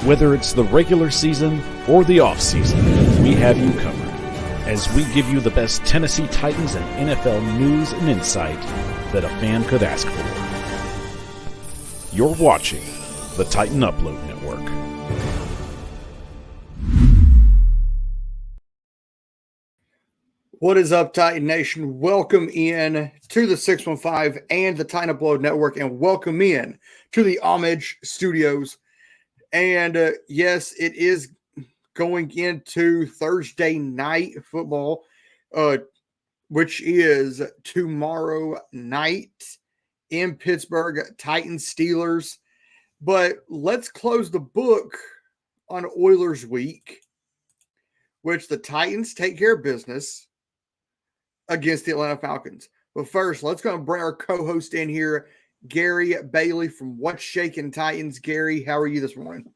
Whether it's the regular season or the off-season, we have you covered as we give you the best Tennessee Titans and NFL news and insight that a fan could ask for. You're watching the Titan Upload Network. What is up, Titan Nation? Welcome in to the 615 and the Titan Upload Network, and welcome in to the Homage Studios. And yes, it is going into Thursday night football, which is tomorrow night in Pittsburgh, Titans Steelers. But let's close the book on Oilers week, which the Titans take care of business against the Atlanta Falcons. But first, let's go and bring our co-host in here, Gary Bailey from What's Shaking Titans. Gary, how are you this morning?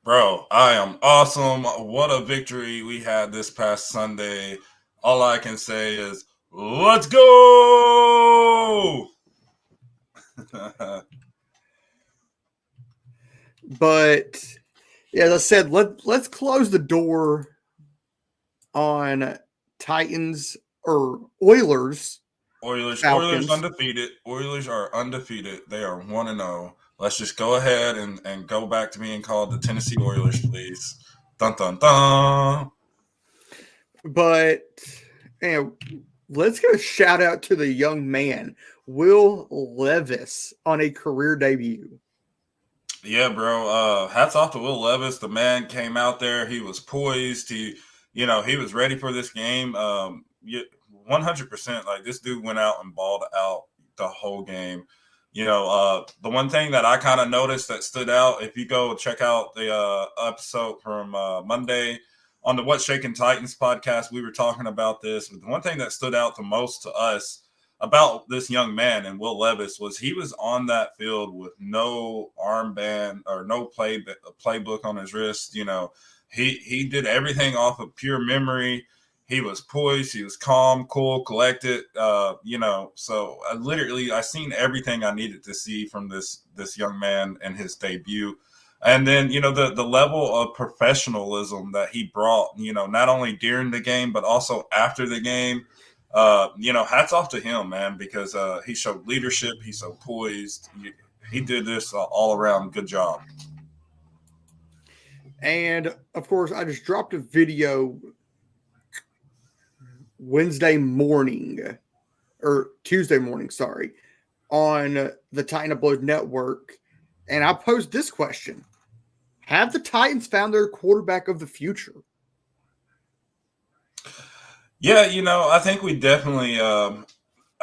Bro, I am awesome. What a victory we had this past Sunday. All I can say is, let's go! But, yeah, as I said, let's close the door on Titans or Oilers. Oilers Falcons. undefeated. Oilers are undefeated. They are 1-0. Let's just go ahead and go back to being called the Tennessee Oilers, please. Dun, dun, dun. But, let's give a shout out to the young man, Will Levis, on a career debut. Yeah, bro. Hats off to Will Levis. The man came out there. He was poised. He was ready for this game. 100%. Like, this dude went out and balled out the whole game. The one thing that I kind of noticed that stood out, if you go check out the episode from Monday on the What's Shaking Titans podcast, we were talking about this. But the one thing that stood out the most to us about this young man and Will Levis was he was on that field with no armband or no playbook on his wrist. He did everything off of pure memory. He was poised. He was calm, cool, collected. So I seen everything I needed to see from this young man and his debut. And then, the level of professionalism that he brought, not only during the game, but also after the game. Hats off to him, man, because he showed leadership. He's so poised. He did this all around good job. And, of course, I just dropped a video Tuesday morning, on the Titan Upload Network. And I posed this question. Have the Titans found their quarterback of the future? Yeah, I think we definitely I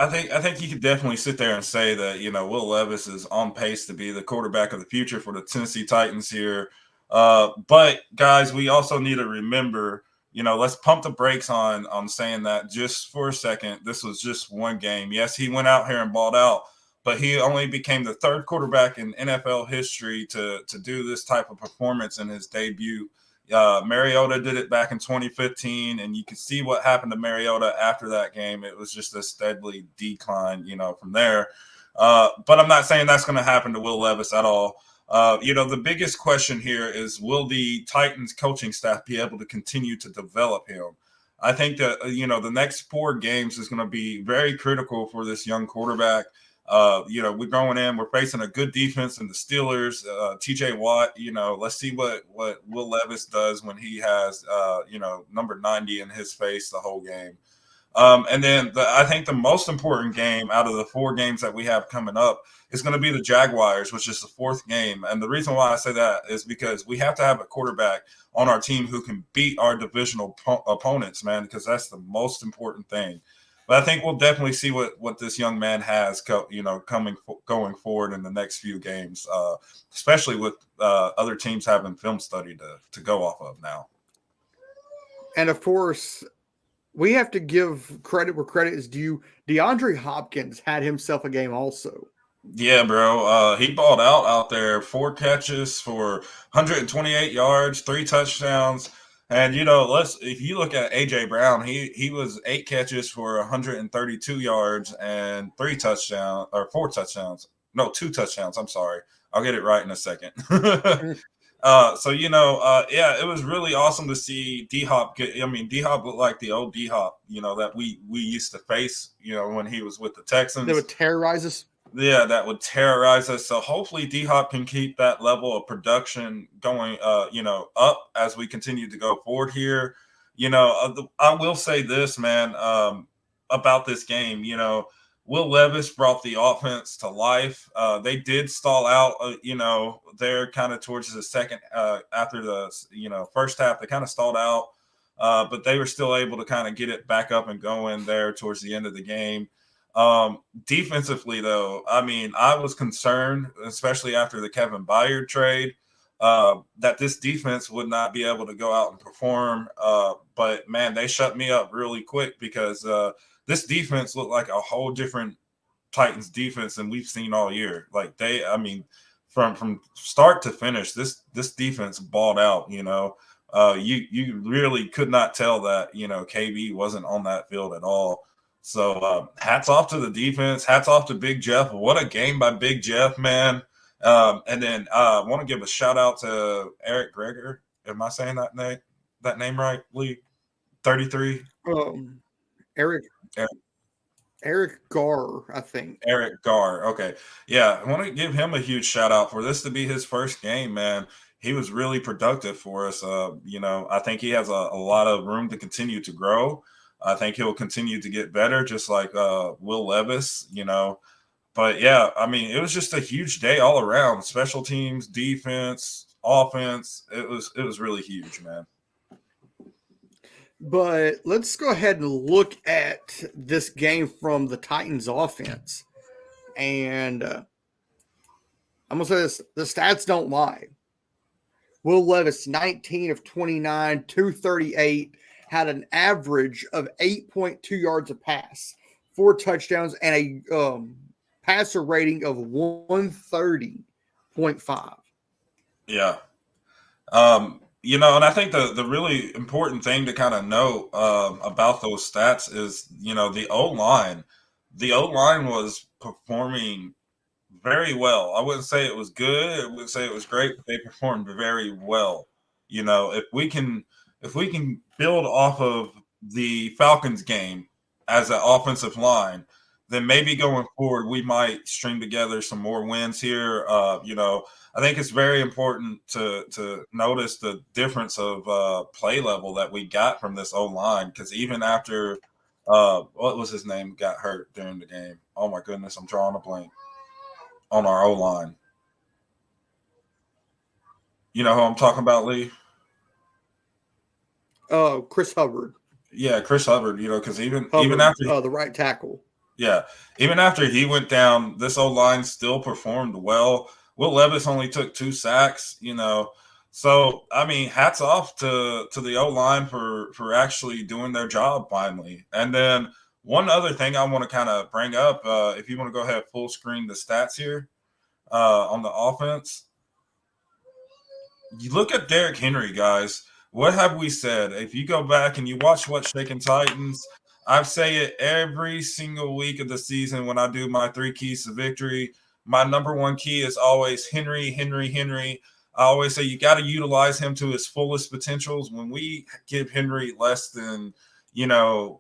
think you could definitely sit there and say that, Will Levis is on pace to be the quarterback of the future for the Tennessee Titans here. But guys, we also need to remember, let's pump the brakes on saying that just for a second. This was just one game. Yes, he went out here and balled out, but he only became the third quarterback in NFL history to do this type of performance in his debut. Mariota did it back in 2015, and you could see what happened to Mariota after that game. It was just a steadily decline, from there. But I'm not saying that's going to happen to Will Levis at all. The biggest question here is, will the Titans coaching staff be able to continue to develop him? I think that, the next 4 games is going to be very critical for this young quarterback. We're going in, we're facing a good defense in the Steelers. TJ Watt, let's see what Will Levis does when he has, number 90 in his face the whole game. And then I think the most important game out of the 4 games that we have coming up is going to be the Jaguars, which is the 4th game. And the reason why I say that is because we have to have a quarterback on our team who can beat our divisional opponents, man, because that's the most important thing. But I think we'll definitely see what this young man has, going forward in the next few games, especially with other teams having film study to go off of now. And, of course, we have to give credit where credit is due. DeAndre Hopkins had himself a game also. Yeah, bro. He balled out there. 4 catches for 128 yards, 3 touchdowns. And, if you look at A.J. Brown, he was 8 catches for 132 yards and 4 touchdowns. No, 2 touchdowns. I'm sorry. I'll get it right in a second. Yeah, it was really awesome to see D Hop get. I mean, D Hop looked like the old D Hop, that we used to face, when he was with the That Texans. would terrorize us. Yeah, that would terrorize us. So hopefully D Hop can keep that level of production going, up as we continue to go forward here. I will say this, man, about this game. Will Levis brought the offense to life. They did stall out, there kind of towards the second, after the, first half, they kind of stalled out, but they were still able to kind of get it back up and going there towards the end of the game. Defensively, though, I mean, I was concerned, especially after the Kevin Byard trade, that this defense would not be able to go out and perform. But man, they shut me up really quick because this defense looked like a whole different Titans defense than we've seen all year. Like from start to finish, this defense balled out. You really could not tell that KB wasn't on that field at all. So hats off to the defense. Hats off to Big Jeff. What a game by Big Jeff, man. And then I want to give a shout out to Eric Greger. Am I saying that name right, Lee? 33. Eric Garr, I think. Eric Garr. Okay. Yeah. I want to give him a huge shout out for this to be his first game, man. He was really productive for us. I think he has a lot of room to continue to grow. I think he'll continue to get better, just like Will Levis, But yeah, I mean, it was just a huge day all around. Special teams, defense, offense. It was really huge, man. But let's go ahead and look at this game from the Titans offense. And I'm going to say this, the stats don't lie. Will Levis, 19 of 29, 238, had an average of 8.2 yards a pass, 4 touchdowns, and a passer rating of 130.5. Yeah. And I think the really important thing to kind of note about those stats is, the O-line. The O-line was performing very well. I wouldn't say it was good. I wouldn't say it was great. But they performed very well. If we can build off of the Falcons game as an offensive line, then maybe going forward we might string together some more wins here. I think it's very important to notice the difference of play level that we got from this O-line, because even after what was his name got hurt during the game. Oh my goodness, I'm drawing a blank on our O-line. You know who I'm talking about, Lee? Chris Hubbard. Yeah, Chris Hubbard, because even Hubbard, after the right tackle. Yeah, even after he went down, this O-line still performed well. Will Levis only took 2 sacks, So I mean, hats off to the O-line for actually doing their job finally. And then one other thing I want to kind of bring up, if you want to go ahead full screen the stats here on the offense. You look at Derrick Henry, guys. What have we said? If you go back and you watch What's Shaking Titans, I say it every single week of the season when I do my 3 keys to victory. My number 1 key is always Henry, Henry, Henry. I always say you got to utilize him to his fullest potentials. When we give Henry less than, 20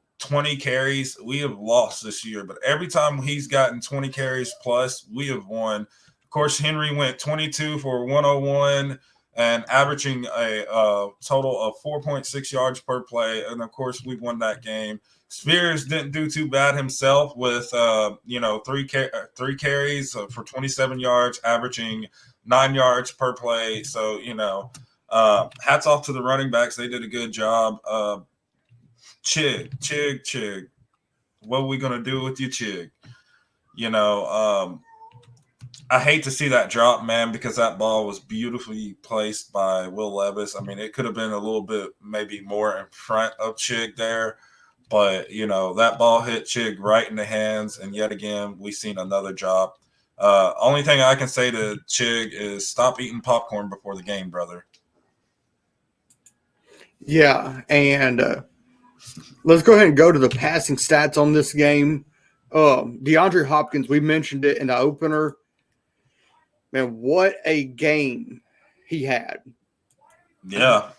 carries, we have lost this year. But every time he's gotten 20 carries plus, we have won. Of course, Henry went 22 for 101 and averaging a total of 4.6 yards per play. And, of course, we won that game. Spears didn't do too bad himself with, 3 carries for 27 yards, averaging 9 yards per play. So, hats off to the running backs. They did a good job. Chig. What are we going to do with you, Chig? I hate to see that drop, man, because that ball was beautifully placed by Will Levis. I mean, it could have been a little bit maybe more in front of Chig there. But, that ball hit Chig right in the hands. And yet again, we've seen another drop. Only thing I can say to Chig is stop eating popcorn before the game, brother. Yeah, and let's go ahead and go to the passing stats on this game. DeAndre Hopkins, we mentioned it in the opener. Man, what a game he had. Yeah.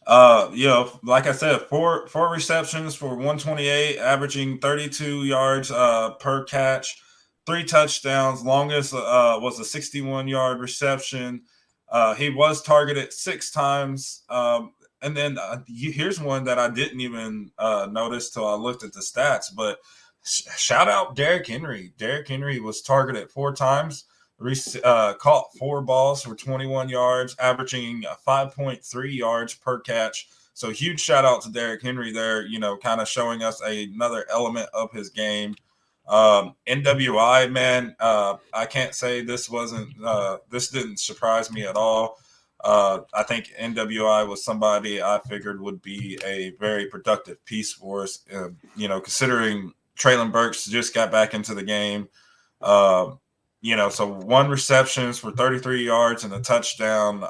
Like I said, four receptions for 128, averaging 32 yards per catch, 3 touchdowns. Longest was a 61-yard reception. He was targeted 6 times. And then here's one that I didn't even notice till I looked at the stats. But shout out Derrick Henry. Derrick Henry was targeted 4 times. Caught 4 balls for 21 yards, averaging 5.3 yards per catch. So huge shout out to Derrick Henry there, kind of showing us another element of his game. NWI, man, I can't say this didn't surprise me at all. I think NWI was somebody I figured would be a very productive piece for us, considering Traylon Burks just got back into the game. So 1 receptions for 33 yards and a touchdown.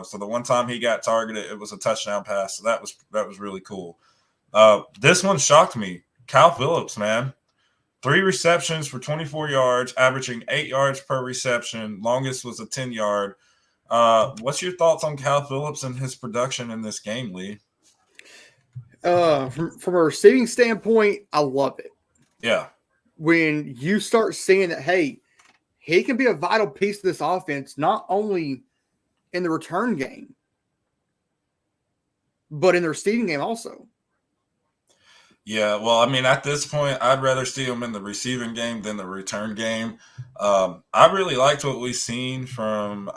So the one time he got targeted, it was a touchdown pass. So that was really cool. This one shocked me. Kyle Phillips, man. 3 receptions for 24 yards, averaging 8 yards per reception. Longest was a 10-yard. What's your thoughts on Kyle Phillips and his production in this game, Lee? From a receiving standpoint, I love it. Yeah. When you start seeing that, hey, he can be a vital piece of this offense, not only in the return game, but in the receiving game also. Yeah, well, I mean, at this point, I'd rather see him in the receiving game than the return game. I really liked what we've seen from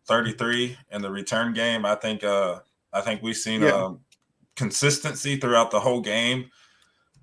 33 in the return game. I think we've seen consistency throughout the whole game.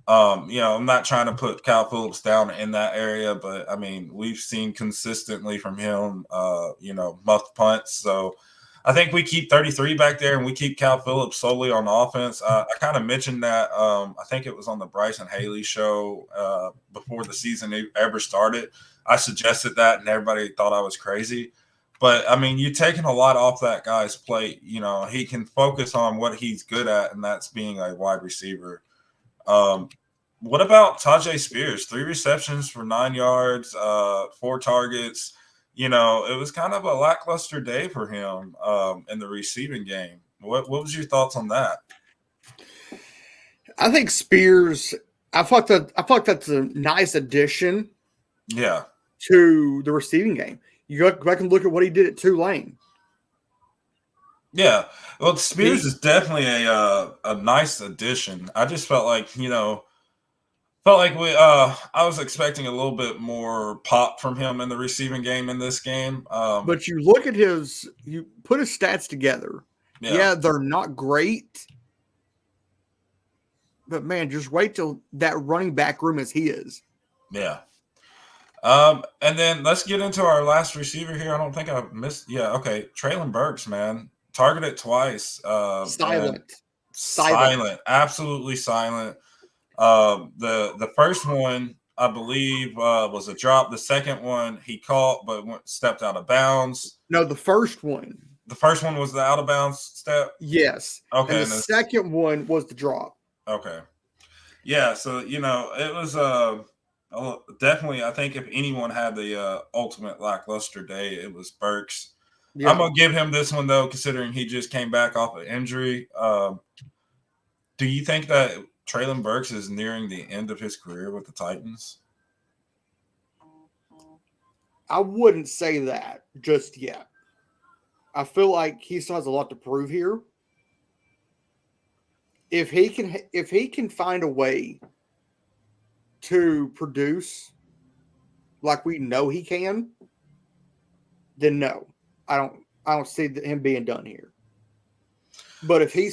I'm not trying to put Kyle Phillips down in that area, but I mean, we've seen consistently from him, muff punts. So I think we keep 33 back there and we keep Kyle Phillips solely on offense. I kind of mentioned that. I think it was on the Bryson Haley show before the season ever started. I suggested that and everybody thought I was crazy. But, I mean, you're taking a lot off that guy's plate. He can focus on what he's good at, and that's being a wide receiver. What about Tajay Spears? 3 receptions for 9 yards, 4 targets. It was kind of a lackluster day for him in the receiving game. What was your thoughts on that? I think Spears. I thought that's a nice addition. Yeah. To the receiving game, you go back and look at what he did at Tulane. Yeah, well, Spears is definitely a nice addition. I just felt like I was expecting a little bit more pop from him in the receiving game in this game. But you look at you put his stats together. Yeah, they're not great. But man, just wait till that running back room as he is. Yeah. And then let's get into our last receiver here. I don't think I missed. Yeah, okay. Traylon Burks, man. Targeted twice. Silent. Absolutely silent. The first one, I believe, was a drop. The second one he caught but stepped out of bounds. No, the first one. The first one was the out of bounds step? Yes. Okay. And the second one was the drop. Okay. Yeah, so, it was definitely, I think if anyone had the ultimate lackluster day, it was Burks. Yeah. I'm going to give him this one, though, considering he just came back off an injury. Do you think that Traylon Burks is nearing the end of his career with the Titans? I wouldn't say that just yet. I feel like he still has a lot to prove here. If he can find a way to produce like we know he can, then no, I don't see him being done here. But if he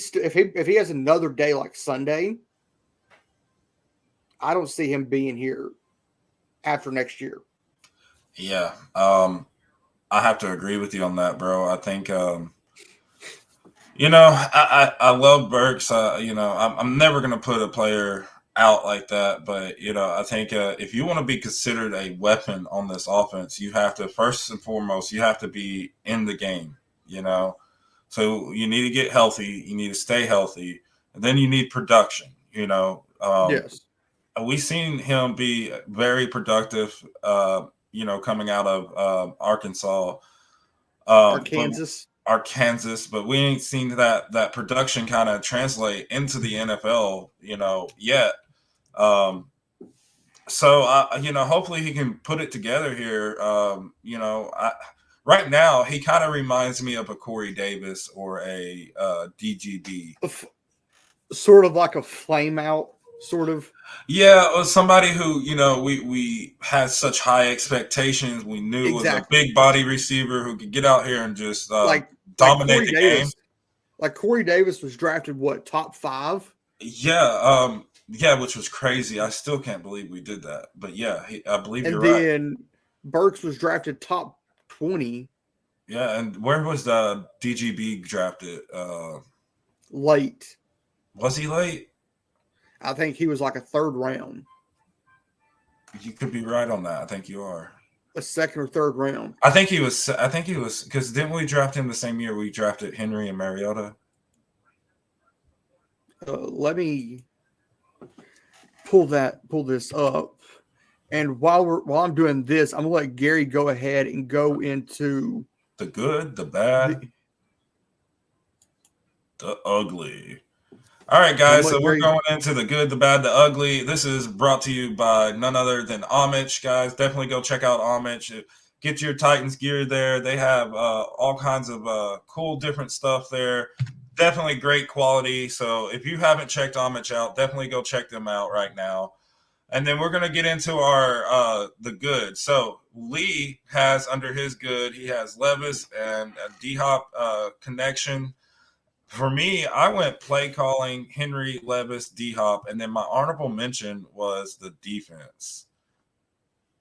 has another day like Sunday, I don't see him being here after next year. Yeah, I have to agree with you on that, bro. I think I love Burks. I'm never gonna put a player out like that, but I think if you want to be considered a weapon on this offense, you have to first and foremost you have to be in the game. So you need to get healthy, you need to stay healthy, and then you need production. Yes, we've seen him be very productive. Coming out of Arkansas. Arkansas. Arkansas, but we ain't seen that production kind of translate into the NFL, yet. So hopefully he can put it together here. Right now he kind of reminds me of a Corey Davis or a DGB. Sort of like a flame out, sort of. Yeah, or somebody who we had such high expectations. We knew was a big body receiver who could get out here and just dominate the game. Like Corey Davis was drafted top 5? Yeah, which was crazy. I still can't believe we did that. But yeah, I believe you're right. And then Burks was drafted top 20. Yeah, and where was the DGB drafted? Late. Was he late? I think he was like a 3rd round. You could be right on that. I think you are. A 2nd or 3rd round. I think he was because didn't we draft him the same year we drafted Henry and Mariota? Let me pull this up. And while I'm doing this, I'm gonna let Gary go ahead and go into the good, the bad, the ugly. All right, guys, so we're going into the good, the bad, the ugly. This is brought to you by none other than Homage, guys. Definitely go check out Homage. Get your Titans gear there. They have all kinds of cool, different stuff there. Definitely great quality. So if you haven't checked Homage out, definitely go check them out right now. And then we're going to get into our the good. So Lee has under his good, he has Levis and a D-Hop connection. For me, I went play calling, Henry, Levis, D-Hop, and then my honorable mention was the defense.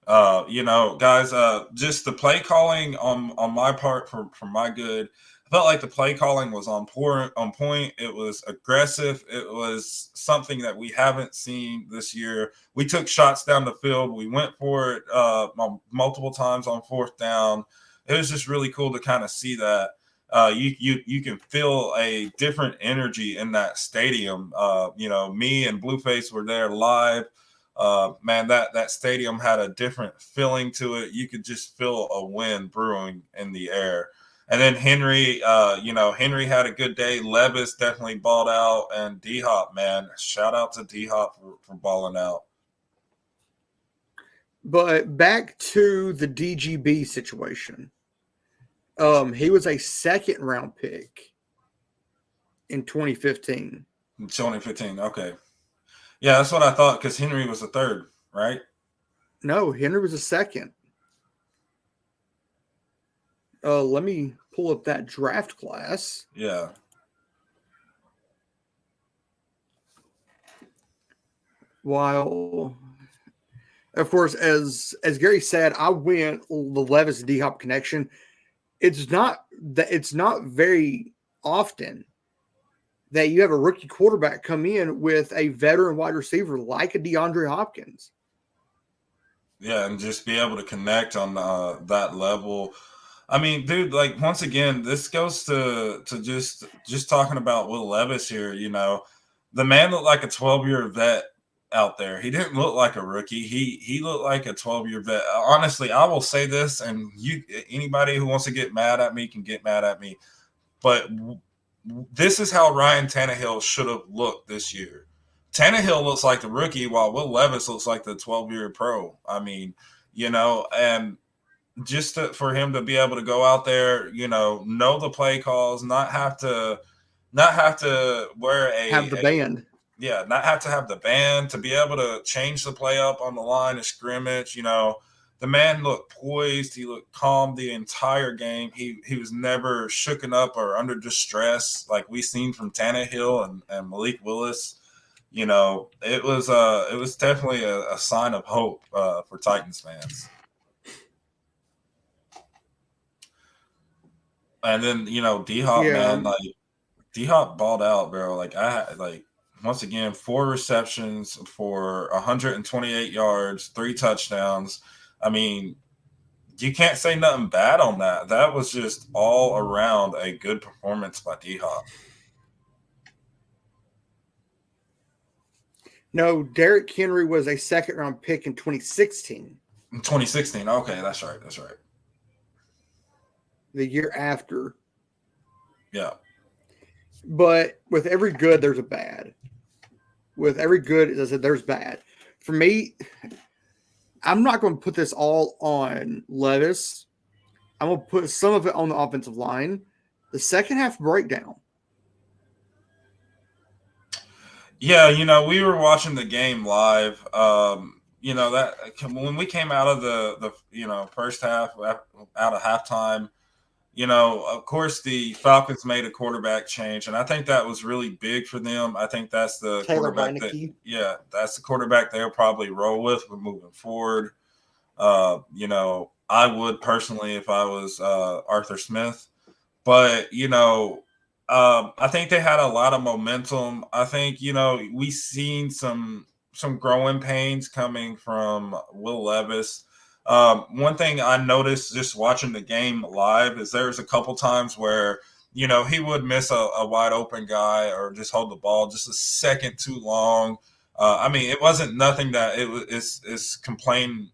Guys, just the play calling on my part for my good. I felt like the play calling was on point. It was aggressive. It was something that we haven't seen this year. We took shots down the field. We went for it multiple times on 4th down. It was just really cool to kind of see that. You can feel a different energy in that stadium. Me and Blueface were there live. Man, that stadium had a different feeling to it. You could just feel a wind brewing in the air. And then Henry, Henry had a good day. Levis definitely balled out. And D-Hop, man, shout out to D-Hop for balling out. But back to the DGB situation. He was a 2nd round pick in 2015. 2015, okay. Yeah, that's what I thought because Henry was a 3rd, right? No, Henry was a 2nd. Let me pull up that draft class. Yeah. While, of course, as Gary said, I went the Levis D-Hop connection. It's not very often that you have a rookie quarterback come in with a veteran wide receiver like a DeAndre Hopkins. Yeah, and just be able to connect on that level. I mean, dude, like once again, this goes to just talking about Will Levis here. The man looked like a 12-year vet out there. He didn't look like a rookie. He looked like a 12-year vet. Honestly, I will say this, and anybody who wants to get mad at me can get mad at me, but this is how Ryan Tannehill should have looked this year. Tannehill looks like the rookie, while Will Levis looks like the 12-year pro. I mean, and just for him to be able to go out there, know the play calls, not have to wear have the band. Yeah, not have to have the band to be able to change the play up on the line of scrimmage. The man looked poised. He looked calm the entire game. He was never shooken up or under distress like we seen from Tannehill and Malik Willis. It was definitely a sign of hope for Titans fans. And then D-Hop, man, like D-Hop balled out, bro. Once again, 4 receptions for 128 yards, 3 touchdowns. I mean, you can't say nothing bad on that. That was just all around a good performance by D-Hop. No, Derrick Henry was a 2nd round pick in 2016. In 2016, okay, that's right. the year after. Yeah. But with every good, there's a bad. With every good, as I said, there's bad. For me, I'm not going to put this all on Levis. I'm going to put some of it on the offensive line. The second half breakdown. Yeah, we were watching the game live. That when we came out of the first half out of halftime, of course the Falcons made a quarterback change, and I think that was really big for them. I think that's the Taylor quarterback Heineke. that's the quarterback they'll probably roll with moving forward. I would personally if I was Arthur Smith, but I think they had a lot of momentum. I think we seen some growing pains coming from Will Levis. One thing I noticed just watching the game live is there's a couple times where he would miss a wide open guy or just hold the ball just a second too long. I mean, it wasn't nothing that is complain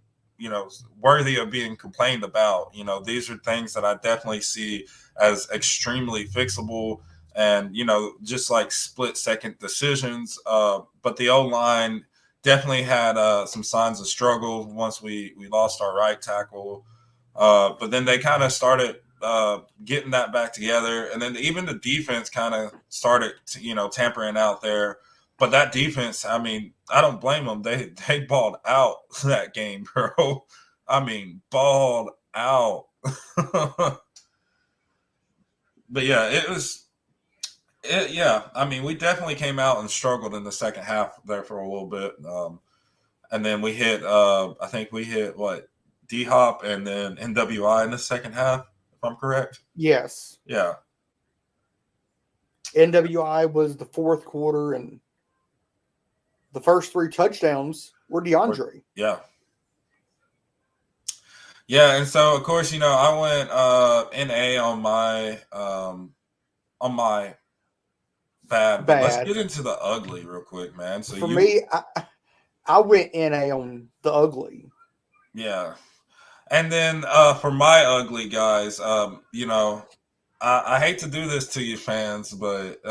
worthy of being complained about. These are things that I definitely see as extremely fixable and just like split second decisions. But the O line definitely had some signs of struggle once we lost our right tackle. But then they kind of started getting that back together, and then even the defense kind of started tampering out there. But that defense, I mean, I don't blame them. They balled out that game, bro. I mean, balled out. But yeah, yeah. I mean, we definitely came out and struggled in the second half there for a little bit. And then we hit, I think we hit what, D Hop and then NWI in the second half, if I'm correct. Yes. Yeah. NWI was the fourth quarter, and the first 3 touchdowns were DeAndre. Yeah. Yeah, and so of course, I went NA on my bad. But let's get into the ugly real quick, man. So for me, I went NA on the ugly. Yeah. And then for my ugly guys, I hate to do this to you fans, but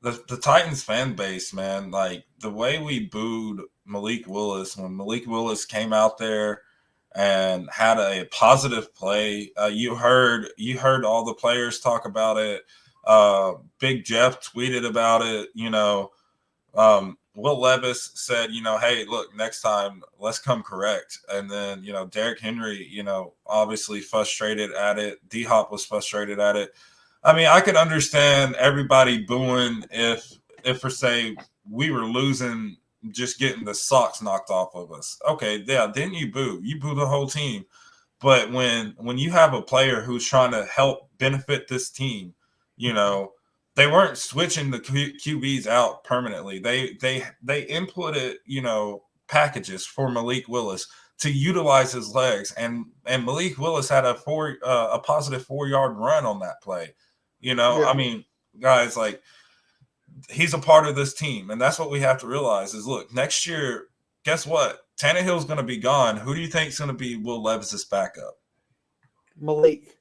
the Titans fan base, man, like the way we booed Malik Willis when Malik Willis came out there and had a positive play. You heard all the players talk about it. Big Jeff tweeted about it. Will Levis said, hey, look, next time let's come correct. And then, Derrick Henry, obviously frustrated at it. D Hop was frustrated at it. I mean, I could understand everybody booing if for say we were losing, just getting the socks knocked off of us. Okay, yeah, then you boo the whole team. But when you have a player who's trying to help benefit this team, they weren't switching the QBs out permanently. They inputted, packages for Malik Willis to utilize his legs, and Malik Willis had a positive 4-yard run on that play. Yeah. I mean, guys, like, he's a part of this team, and that's what we have to realize is, look, next year, guess what? Tannehill's going to be gone. Who do you think is going to be Will Levis's backup? Malik.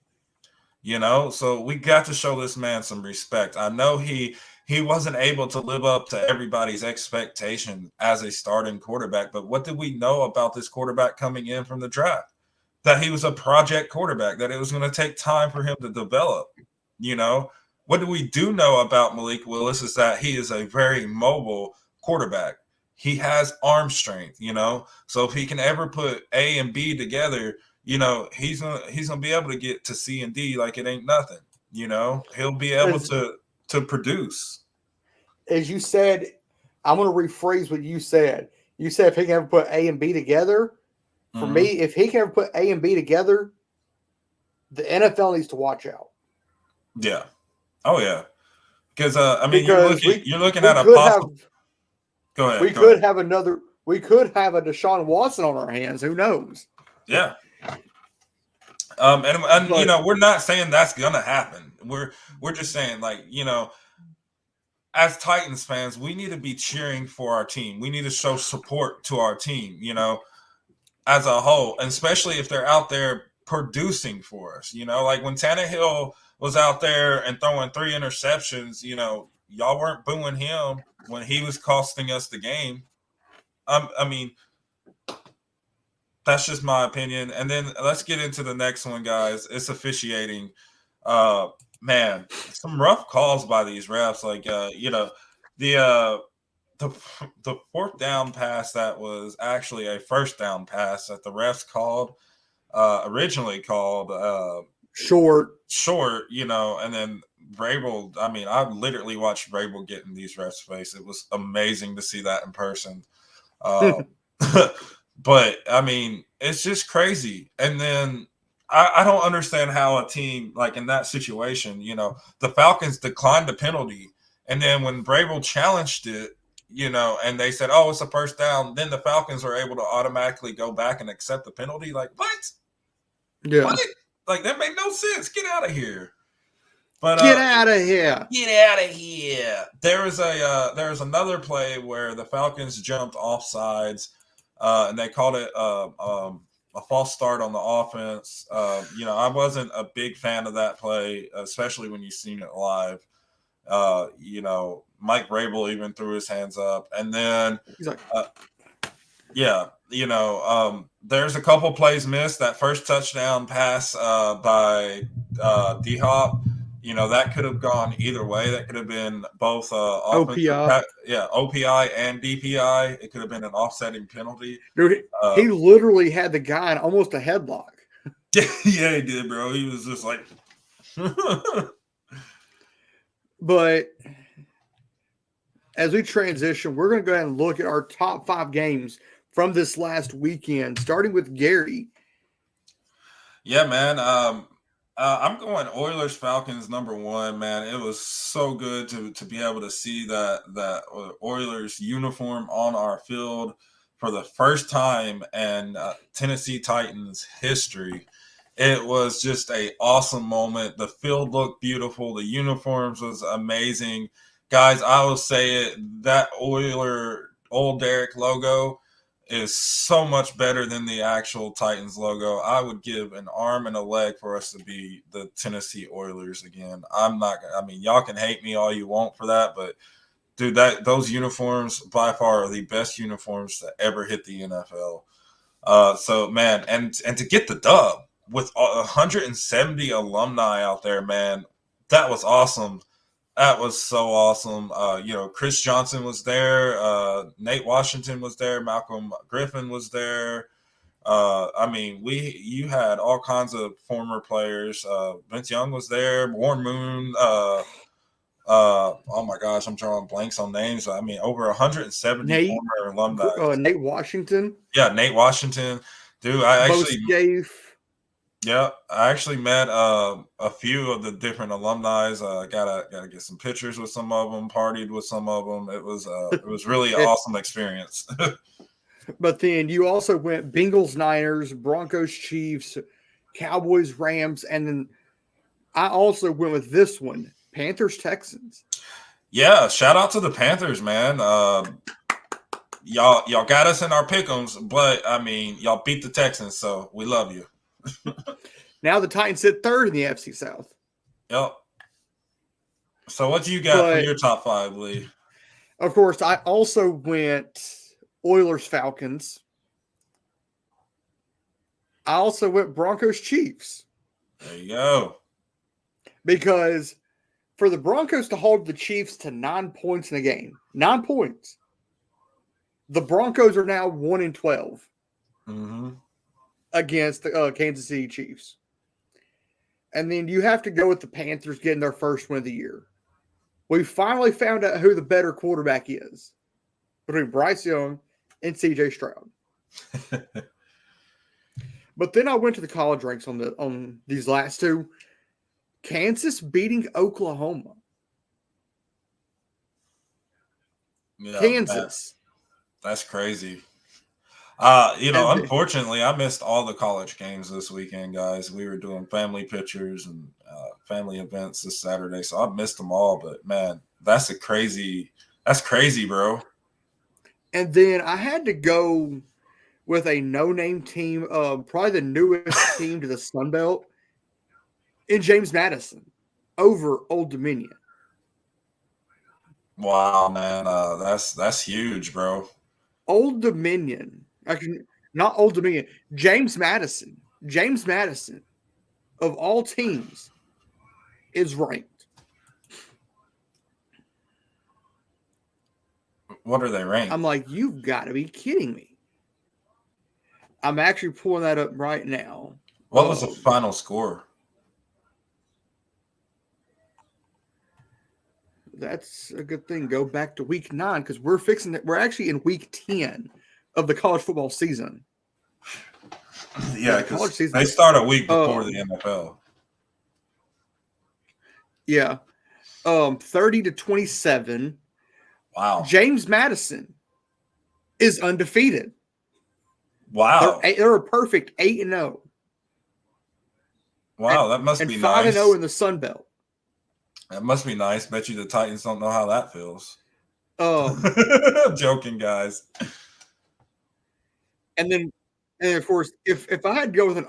So we got to show this man some respect. I know he wasn't able to live up to everybody's expectation as a starting quarterback, but what did we know about this quarterback coming in from the draft? That he was a project quarterback, that it was going to take time for him to develop. What do we do know about Malik Willis is that he is a very mobile quarterback. He has arm strength, so if he can ever put A and B together, he's gonna be able to get to C and D like it ain't nothing. He'll be able to produce. As you said, I'm going to rephrase what you said. You said if he can ever put A and B together. For me, if he can ever put A and B together, the NFL needs to watch out. Yeah. Oh yeah. Because you're looking at a possible. Go ahead. We could have a Deshaun Watson on our hands. Who knows? Yeah. We're not saying that's gonna happen. We're just saying, like, as Titans fans, we need to be cheering for our team. We need to show support to our team, as a whole, and especially if they're out there producing for us. Like when Tannehill was out there and throwing 3 interceptions, y'all weren't booing him when he was costing us the game. I mean, that's just my opinion. And then let's get into the next one, guys. It's officiating. Man, some rough calls by these refs. Like, the fourth down pass that was actually a first down pass that the refs originally called short, and then Vrabel. I mean, I literally watched Vrabel get in these refs' face. It was amazing to see that in person. But I mean, it's just crazy. And then I don't understand how a team like in that situation, the Falcons declined the penalty, and then when Vrabel challenged it, and they said, "Oh, it's a first down," then the Falcons are able to automatically go back and accept the penalty. Like what? Yeah, what? Like that made no sense. Get out of here. But get out of here. Get out of here. There was another play where the Falcons jumped offsides. And they called it a false start on the offense. I wasn't a big fan of that play, especially when you've seen it live. Mike Vrabel even threw his hands up. And then, there's a couple plays missed. That first touchdown pass by D-Hop, that could have gone either way. That could have been both OPI. OPI and DPI. It could have been an offsetting penalty. Dude, he literally had the guy in almost a headlock. Yeah, he did, bro. He was just like... But as we transition, we're going to go ahead and look at our top 5 games from this last weekend, starting with Gary. Yeah, man. I'm going Oilers Falcons number 1, man. It was so good to be able to see that Oilers uniform on our field for the first time in Tennessee Titans history. It was just an awesome moment. The field looked beautiful. The uniforms was amazing. Guys, I will say it, that Old Derek logo is so much better than the actual Titans logo. I would give an arm and a leg for us to be the Tennessee Oilers again. Y'all can hate me all you want for that, but dude, those uniforms by far are the best uniforms to ever hit the NFL. So man, and to get the dub with 170 alumni out there, man, that was awesome. That was so awesome. Chris Johnson was there. Nate Washington was there. Malcolm Griffin was there. You had all kinds of former players. Vince Young was there. Warren Moon. Oh my gosh, I'm drawing blanks on names. Over 170 former alumni. Nate Washington. Yeah, Nate Washington. Dude, I actually met a few of the different alumni. Gotta get some pictures with some of them. Partied with some of them. It was really an awesome experience. But then you also went Bengals, Niners, Broncos, Chiefs, Cowboys, Rams, and then I also went with this one, Panthers, Texans. Yeah, shout out to the Panthers, man. Y'all got us in our pick'ems, but y'all beat the Texans, so we love you. Now the Titans sit 3rd in the FC South. Yep. So what do you got for your top 5, Lee? Of course, I also went Oilers Falcons. I also went Broncos Chiefs. There you go. Because for the Broncos to hold the Chiefs to 9 points in a game, 9 points, the Broncos are now 1-12 against the Kansas City Chiefs. And then you have to go with the Panthers getting their first win of the year. We finally found out who the better quarterback is between Bryce Young and CJ Stroud. But then I went to the college ranks on these last 2. Kansas beating Oklahoma. Yeah, Kansas. That's crazy. Unfortunately, I missed all the college games this weekend, guys. We were doing family pictures and family events this Saturday, so I missed them all. But man, that's crazy, bro. And then I had to go with a no-name team, probably the newest team to the Sun Belt, in James Madison over Old Dominion. Wow, man, that's huge, bro. Old Dominion, actually, not Old Dominion, James Madison. James Madison, of all teams, is ranked. What are they ranked? I'm like, you've got to be kidding me. I'm actually pulling that up right now. What was the final score? That's a good thing. Go back to week 9 because we're fixing it. We're actually in week 10 of the college football season. Yeah, because they start a week before the NFL. Yeah. 30-27. Wow. James Madison is undefeated. Wow. They're a perfect 8-0. Wow, that must be nice. And 5-0 in the Sun Belt. That must be nice. Bet you the Titans don't know how that feels. Joking, guys. And of course, if I had to go with an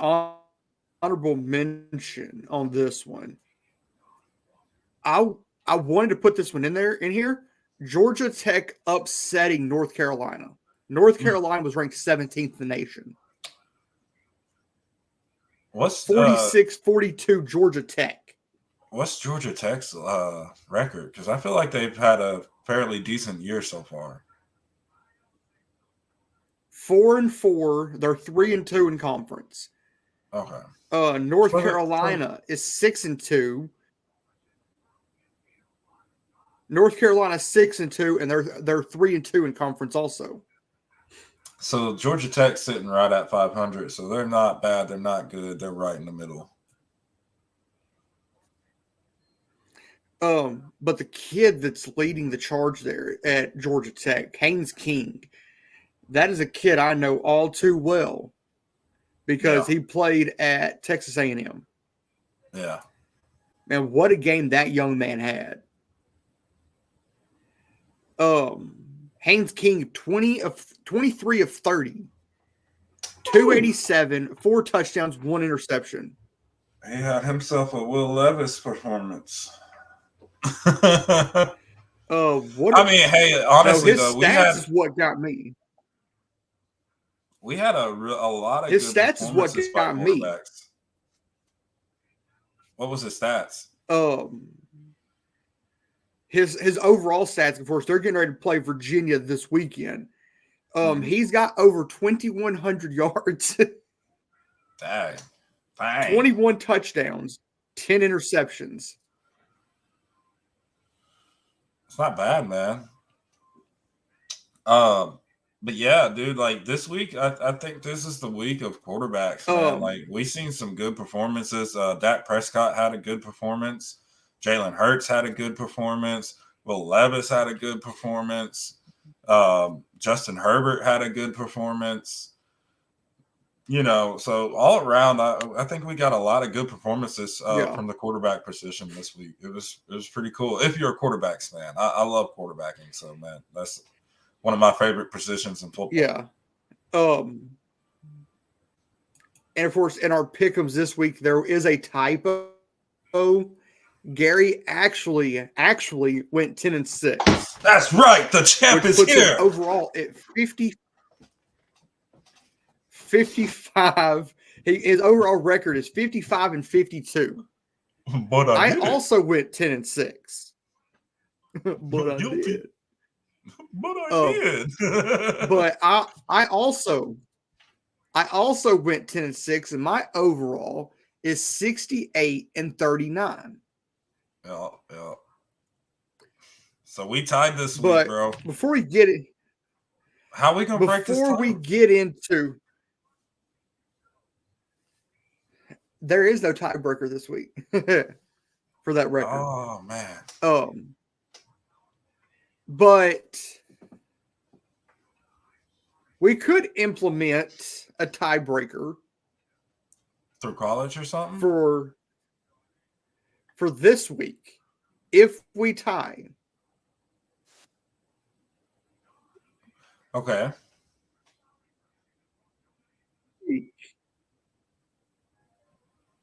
honorable mention on this one, I wanted to put this one in here. Georgia Tech upsetting North Carolina. North Carolina was ranked 17th in the nation. What's 46-42 Georgia Tech. What's Georgia Tech's record? Because I feel like they've had a fairly decent year so far. 4-4. They're 3-2 in conference. Okay. North Carolina is 6-2. North Carolina 6-2, and they're 3-2 in conference also. So Georgia Tech's sitting right at 500. So they're not bad. They're not good. They're right in the middle. But the kid that's leading the charge there at Georgia Tech, Haynes King, that is a kid I know all too well because he played at Texas A&M. Yeah. Man, what a game that young man had. Haynes King, 23 of 30, 287, 4 touchdowns, 1 interception. He had himself a Will Levis performance. Hey, honestly, his stats is what got me. We had a lot of his good stats is what got me. What was his stats? His overall stats, of course, they're getting ready to play Virginia this weekend. He's got over 2,100 yards. Dang. 21 touchdowns, 10 interceptions. It's not bad, man. But yeah, dude, like this week, I think this is the week of quarterbacks, man. Like we've seen some good performances. Dak Prescott had a good performance. Jalen Hurts had a good performance. Will Levis had a good performance. Justin Herbert had a good performance. You know, so all around, I think we got a lot of good performances from the quarterback position this week. It was pretty cool. If you're a quarterbacks fan, I love quarterbacking. So man, that's one of my favorite positions in football. Yeah. And of course, in our pick'ems this week, there is a typo. Gary actually went 10-6. That's right. The champ is here. Overall at 55. His overall record is 55-52. But I also went 10-6. But I did. But I did. But I also went 10-6, and my overall is 68-39. Yeah. So we tied this week, bro. Before we get it, how we gonna break this tie? Before we get into, there is no tiebreaker this week for that record. Oh man. But we could implement a tiebreaker through college or something for this week if we tie. Okay.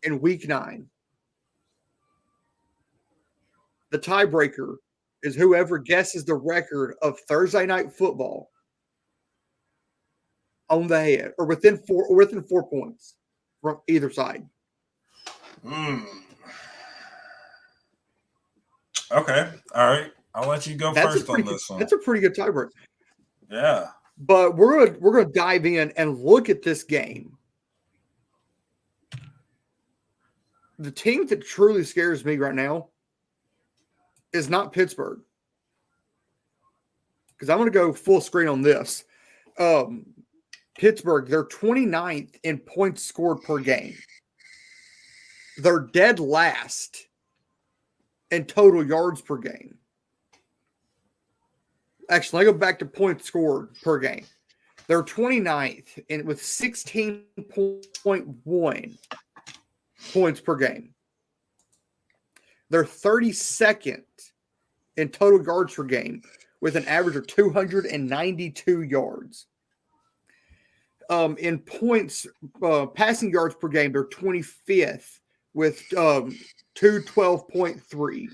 in Week 9. The tiebreaker is whoever guesses the record of Thursday Night Football on the head, or within 4 points from either side. Okay. All right. I'll let you go first on this one. That's a pretty good tiebreaker. Yeah. But we're gonna dive in and look at this game. The team that truly scares me right now is not Pittsburgh. Because I'm going to go full screen on this. Pittsburgh, they're 29th in points scored per game. They're dead last in total yards per game. Actually, let me go back to points scored per game. They're 29th with 16.1 points per game. They're 32nd in total yards per game with an average of 292 yards. In points, passing yards per game, they're 25th with 212.3.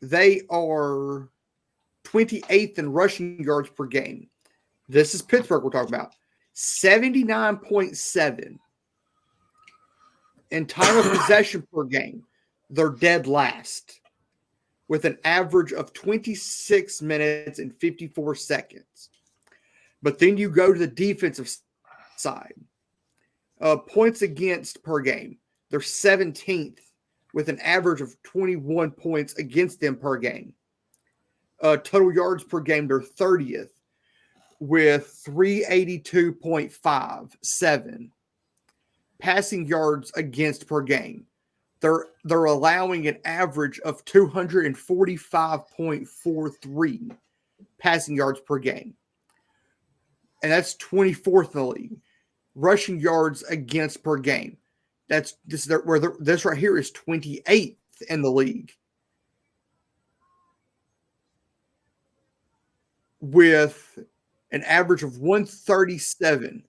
They are 28th in rushing yards per game. This is Pittsburgh we're talking about. 79.7. In time of possession per game, they're dead last with an average of 26 minutes and 54 seconds. But then you go to the defensive side. Points against per game, they're 17th with an average of 21 points against them per game. Total yards per game, they're 30th with 382.57. Passing yards against per game, they're allowing an average of 245.43 passing yards per game. And that's 24th in the league. Rushing yards against per game. This right here is 28th in the league. With an average of 137.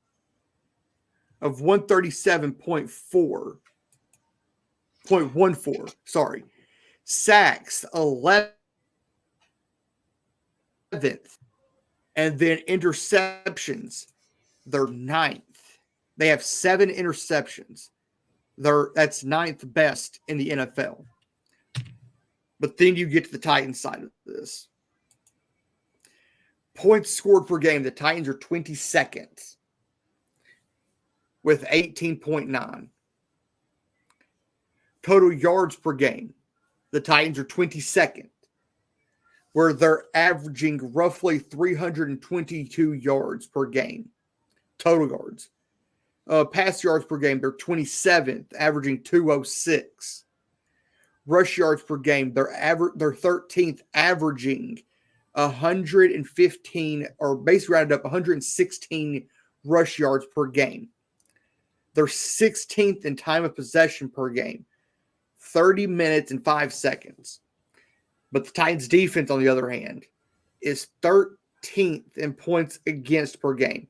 Of 137.14. Sorry. Sacks, 11th. And then interceptions, they're 9th. They have 7 interceptions. That's 9th best in the NFL. But then you get to the Titans side of this. Points scored per game, the Titans are 22nd with 18.9. Total yards per game, the Titans are 22nd, where they're averaging roughly 322 yards per game. Total yards. Pass yards per game, they're 27th, averaging 206. Rush yards per game, they're 13th, averaging 115, or basically rounded up 116 rush yards per game. They're 16th in time of possession per game, 30 minutes and 5 seconds. But the Titans defense, on the other hand, is 13th in points against per game,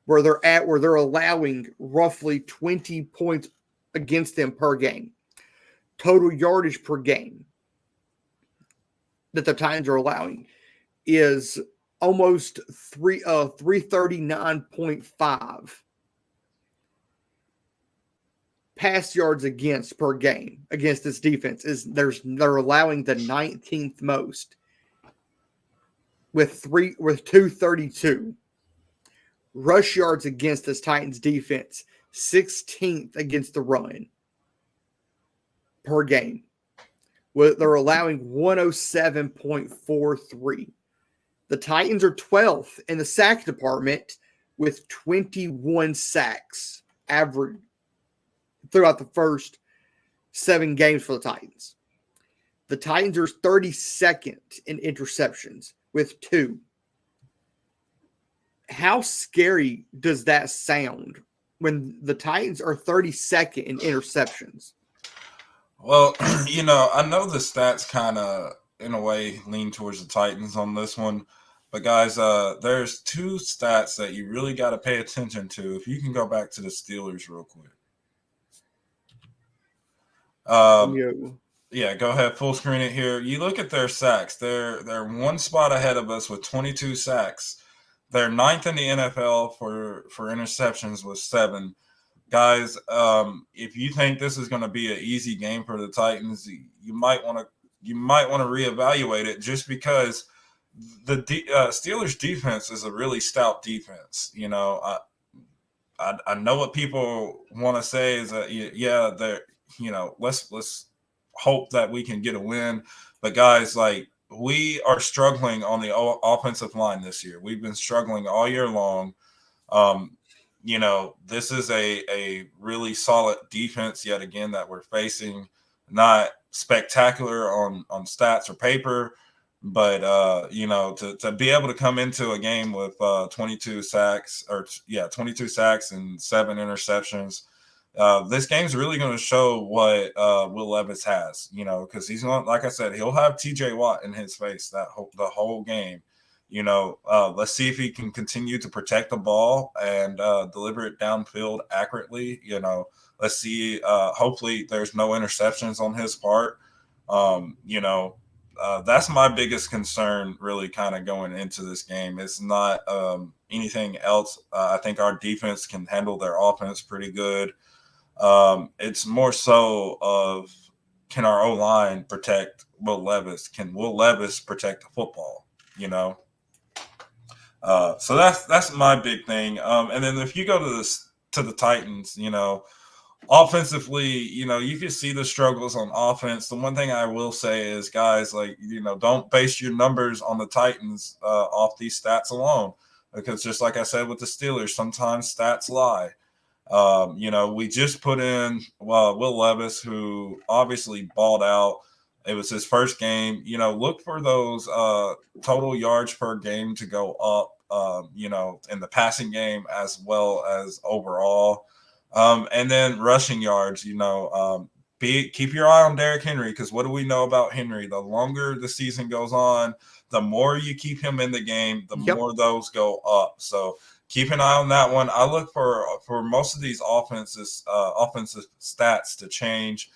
where they're allowing roughly 20 points against them per game. Total yardage per game that the Titans are allowing is almost 339.5. Pass yards against per game against this defense they're allowing the 19th most with 232. Rush yards against this Titans defense, 16th against the run per game. They're allowing 107.43. The Titans are 12th in the sack department with 21 sacks average throughout the first 7 games for the Titans. The Titans are 32nd in interceptions with 2. How scary does that sound when the Titans are 32nd in interceptions? Well, I know the stats kind of, in a way, lean towards the Titans on this one. But, guys, there's 2 stats that you really got to pay attention to. If you can go back to the Steelers real quick. Um, Yo. yeah, go ahead, full screen it here. You look at their sacks. They're one spot ahead of us with 22 sacks. They're ninth in the NFL for interceptions with 7. Guys, if you think this is going to be an easy game for the Titans, you might want to reevaluate it, just because the Steelers defense is a really stout defense. You know, I know what people want to say is that, yeah, they're, let's hope that we can get a win, but guys, like, we are struggling on the offensive line this year. We've been struggling all year long. Um, this is a really solid defense yet again that we're facing. Not spectacular on stats or paper, but to be able to come into a game with 22 sacks, 22 sacks and 7 interceptions. This game's really going to show what Will Levis has, because he's going, like I said, he'll have TJ Watt in his face the whole game. Let's see if he can continue to protect the ball and deliver it downfield accurately. Let's see. Hopefully, there's no interceptions on his part. That's my biggest concern, really, kind of going into this game. It's not anything else. I think our defense can handle their offense pretty good. It's more so of, can our O-line protect Will Levis? Can Will Levis protect the football? So that's my big thing. And then if you go to the Titans, offensively, you can see the struggles on offense. The one thing I will say is, guys, like, don't base your numbers on the Titans off these stats alone, because just like I said with the Steelers, sometimes stats lie. We just put in Will Levis, who obviously balled out. It was his first game. Look for those total yards per game to go up, in the passing game as well as overall. And then rushing yards, keep your eye on Derrick Henry, because what do we know about Henry? The longer the season goes on, the more you keep him in the game, the more those go up. So keep an eye on that one. I look for most of these offensive stats to change.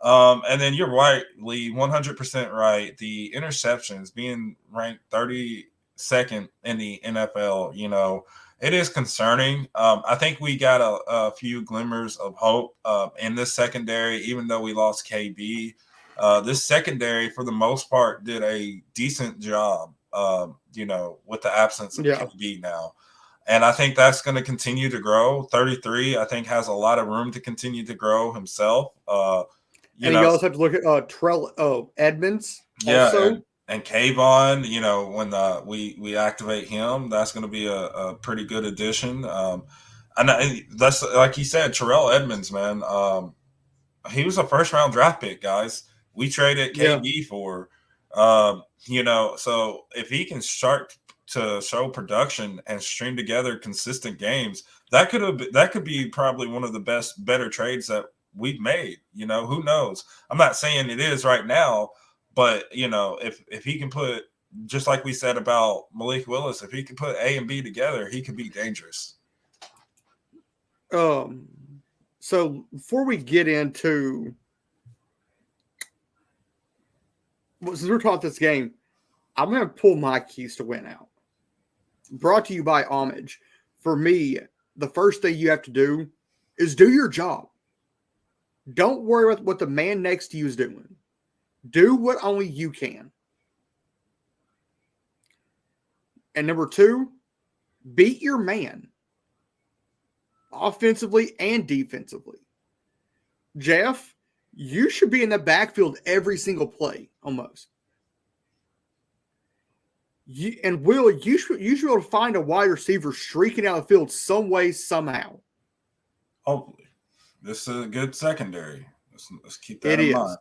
And then you're right, Lee, 100% right. The interceptions being ranked 32nd in the NFL, it is concerning. I think we got a few glimmers of hope in this secondary, even though we lost KB. This secondary, for the most part, did a decent job, with the absence of KB now. And I think that's going to continue to grow. 33, I think, has a lot of room to continue to grow himself. You also have to look at Terrell Edmonds. Yeah, also. And Kayvon, when we activate him, that's going to be a pretty good addition. And that's, like you said, Terrell Edmonds, man. He was a first-round draft pick, guys. We traded KB for, so if he can start to show production and string together consistent games, that could be probably one of the better trades that we've made. Who knows? I'm not saying it is right now, but if he can put, just like we said about Malik Willis, if he can put A and B together, he could be dangerous. So before we get into, since we're talking this game, I'm going to pull my keys to win out. Brought to you by Homage. For me, the first thing you have to do is do your job. Don't worry about what the man next to you is doing. Do what only you can. And number 2, beat your man. Offensively and defensively. Jeff, you should be in the backfield every single play, almost. Will, you should be able to find a wide receiver streaking out the field some way, somehow. Hopefully. This is a good secondary. Let's keep that in mind.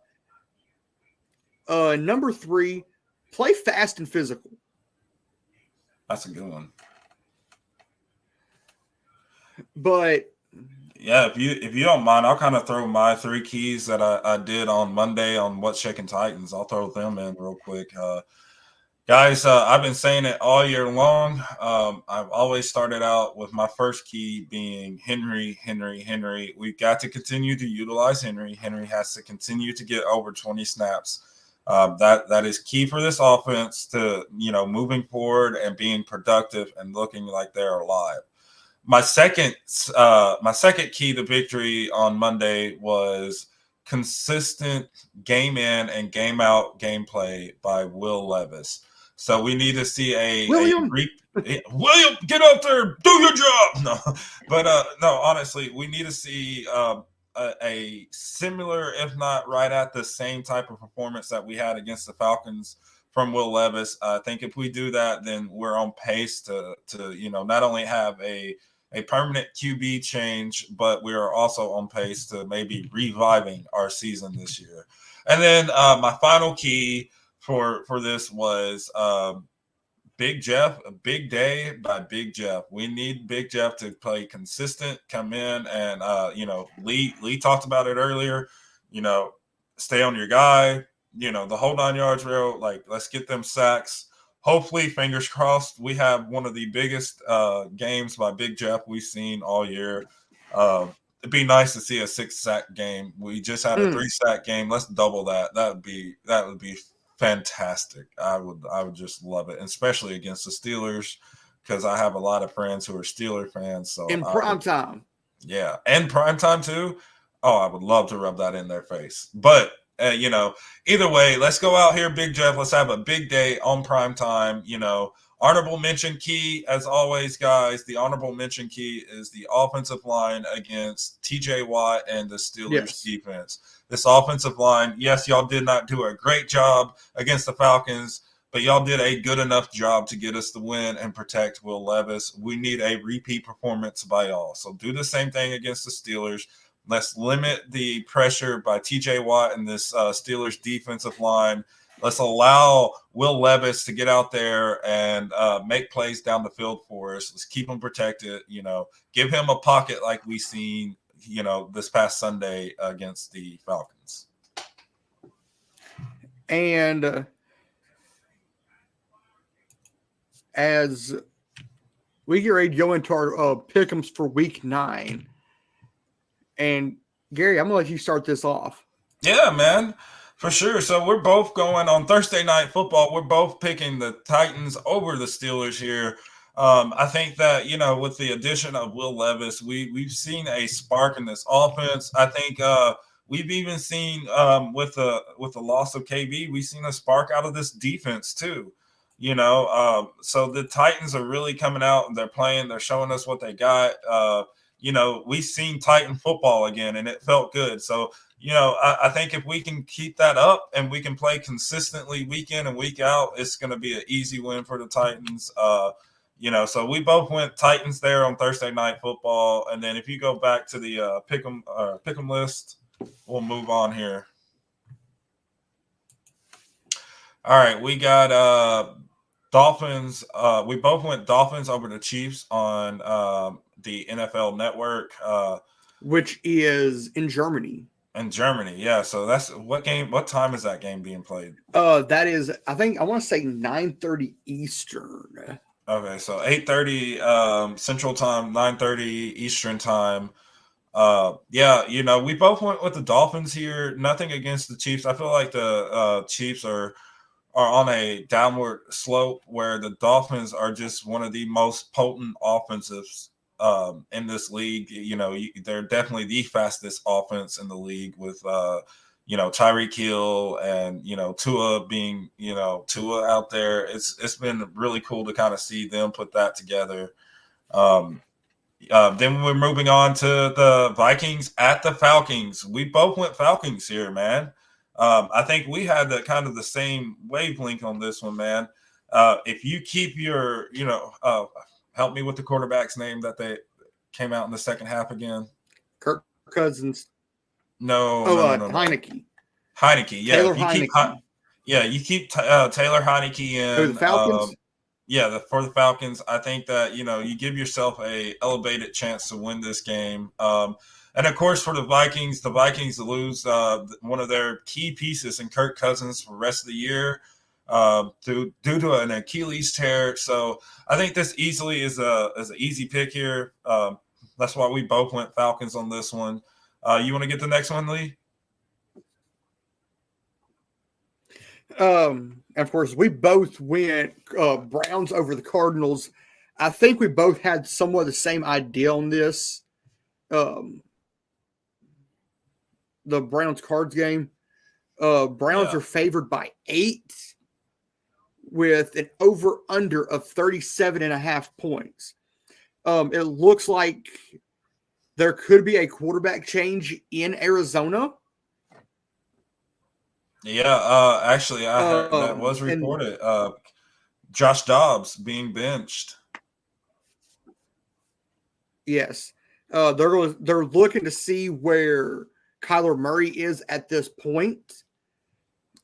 Number 3, play fast and physical. That's a good one. But yeah, if you don't mind, I'll kind of throw my 3 keys that I did on Monday on What's Shaking Titans. I'll throw them in real quick. Guys, I've been saying it all year long. I've always started out with my first key being Henry, Henry, Henry. We've got to continue to utilize Henry. Henry has to continue to get over 20 snaps. That is key for this offense to, moving forward and being productive and looking like they're alive. My second key to victory on Monday was consistent game in and game out gameplay by Will Levis. So we need to see William. William, get out there, do your job. No, but no, honestly, we need to see a similar, if not right at the same type of performance that we had against the Falcons from Will Levis. I think if we do that, then we're on pace to not only have a permanent QB change, but we are also on pace to maybe reviving our season this year. And then my final key for this was Big Jeff, a big day by Big Jeff. We need Big Jeff to play consistent, come in, and Lee talked about it earlier. Stay on your guy. The whole 9 yards rail. Like, let's get them sacks. Hopefully, fingers crossed, we have one of the biggest games by Big Jeff we've seen all year. It'd be nice to see a 6-sack game. We just had a 3-sack game. Let's double that. That would be fantastic. I would just love it, and especially against the Steelers, because I have a lot of friends who are Steeler fans. So In prime time. Yeah, and prime time too. Oh, I would love to rub that in their face. But either way, let's go out here, Big Jeff. Let's have a big day on prime time. Honorable mention key, as always, guys. The honorable mention key is the offensive line against TJ Watt and the Steelers defense. This offensive line, yes, y'all did not do a great job against the Falcons, but y'all did a good enough job to get us the win and protect Will Levis. We need a repeat performance by y'all. So do the same thing against the Steelers. Let's limit the pressure by TJ Watt and this Steelers defensive line. Let's allow Will Levis to get out there and make plays down the field for us. Let's keep him protected. Give him a pocket like we seen, this past Sunday against the Falcons. And as we get ready to go into our pick'ems for Week 9, and Gary, I'm gonna let you start this off. Yeah, man. For sure. So we're both going on Thursday Night Football. We're both picking the Titans over the Steelers here. I think that, with the addition of Will Levis, we've seen a spark in this offense. I think we've even seen with the loss of KB, we've seen a spark out of this defense too. So the Titans are really coming out and they're playing. They're showing us what they got. We've seen Titan football again, and it felt good. So I think if we can keep that up and we can play consistently week in and week out, it's going to be an easy win for the Titans. So we both went Titans there on Thursday Night Football. And then if you go back to the pick'em list, we'll move on here. All right, we got Dolphins. We both went Dolphins over the Chiefs on the NFL Network. Which is in Germany. In Germany, yeah. So that's what game? What time is that game being played? That is, I want to say 9:30 Eastern. Okay, so 8:30 Central Time, 9:30 Eastern Time. We both went with the Dolphins here. Nothing against the Chiefs. I feel like the Chiefs are on a downward slope, where the Dolphins are just one of the most potent offensives in this league. They're definitely the fastest offense in the league with Tyreek Hill and Tua being Tua out there. It's been really cool to kind of see them put that together. Then we're moving on to the Vikings at the Falcons. We both went Falcons here, man. I think we had the same wavelength on this one, man. If you keep your help me with the quarterback's name that they came out in the second half again. Kirk Cousins. No. Heineke. Heineke, yeah. Taylor Heineke. You keep Taylor Heineke in. For the Falcons? For the Falcons. I think that, you give yourself a elevated chance to win this game. And, of course, for the Vikings lose one of their key pieces in Kirk Cousins for the rest of the year. due to an Achilles tear. So I think this easily is an easy pick here. That's why we both went Falcons on this one. You want to get the next one, Lee? Of course, we both went Browns over the Cardinals. I think we both had somewhat the same idea on this. The Browns Cards game. Browns are favored by 8 with an over-under of 37.5 points. It looks like there could be a quarterback change in Arizona. Yeah, actually, I heard that was reported. Josh Dobbs being benched. Yes, they're looking to see where Kyler Murray is at this point.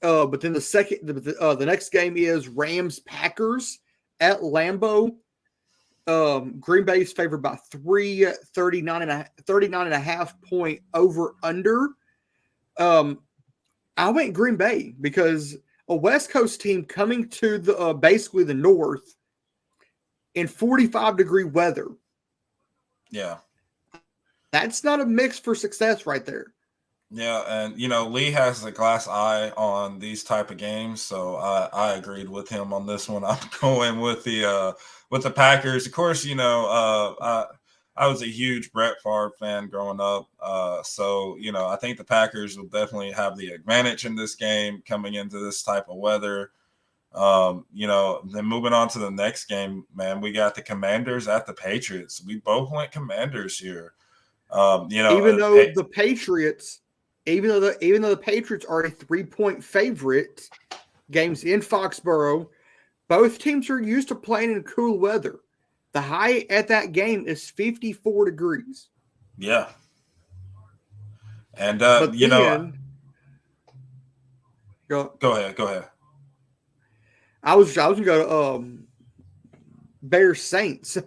But then the next game is Rams Packers at Lambeau. Green Bay is favored by 39.5 point over under. I went Green Bay because a West Coast team coming to the basically the north in 45-degree weather. Yeah. That's not a mix for success right there. Yeah, and Lee has the glass eye on these type of games, so I agreed with him on this one. I'm going with the Packers. Of course, I was a huge Brett Favre fan growing up, so I think the Packers will definitely have the advantage in this game coming into this type of weather. Then moving on to the next game, man, we got the Commanders at the Patriots. We both went Commanders here. Even though the Patriots are a 3-point favorite, games in Foxborough, both teams are used to playing in cool weather. The high at that game is 54 degrees. Yeah. And go ahead. I was gonna go to Bears Saints.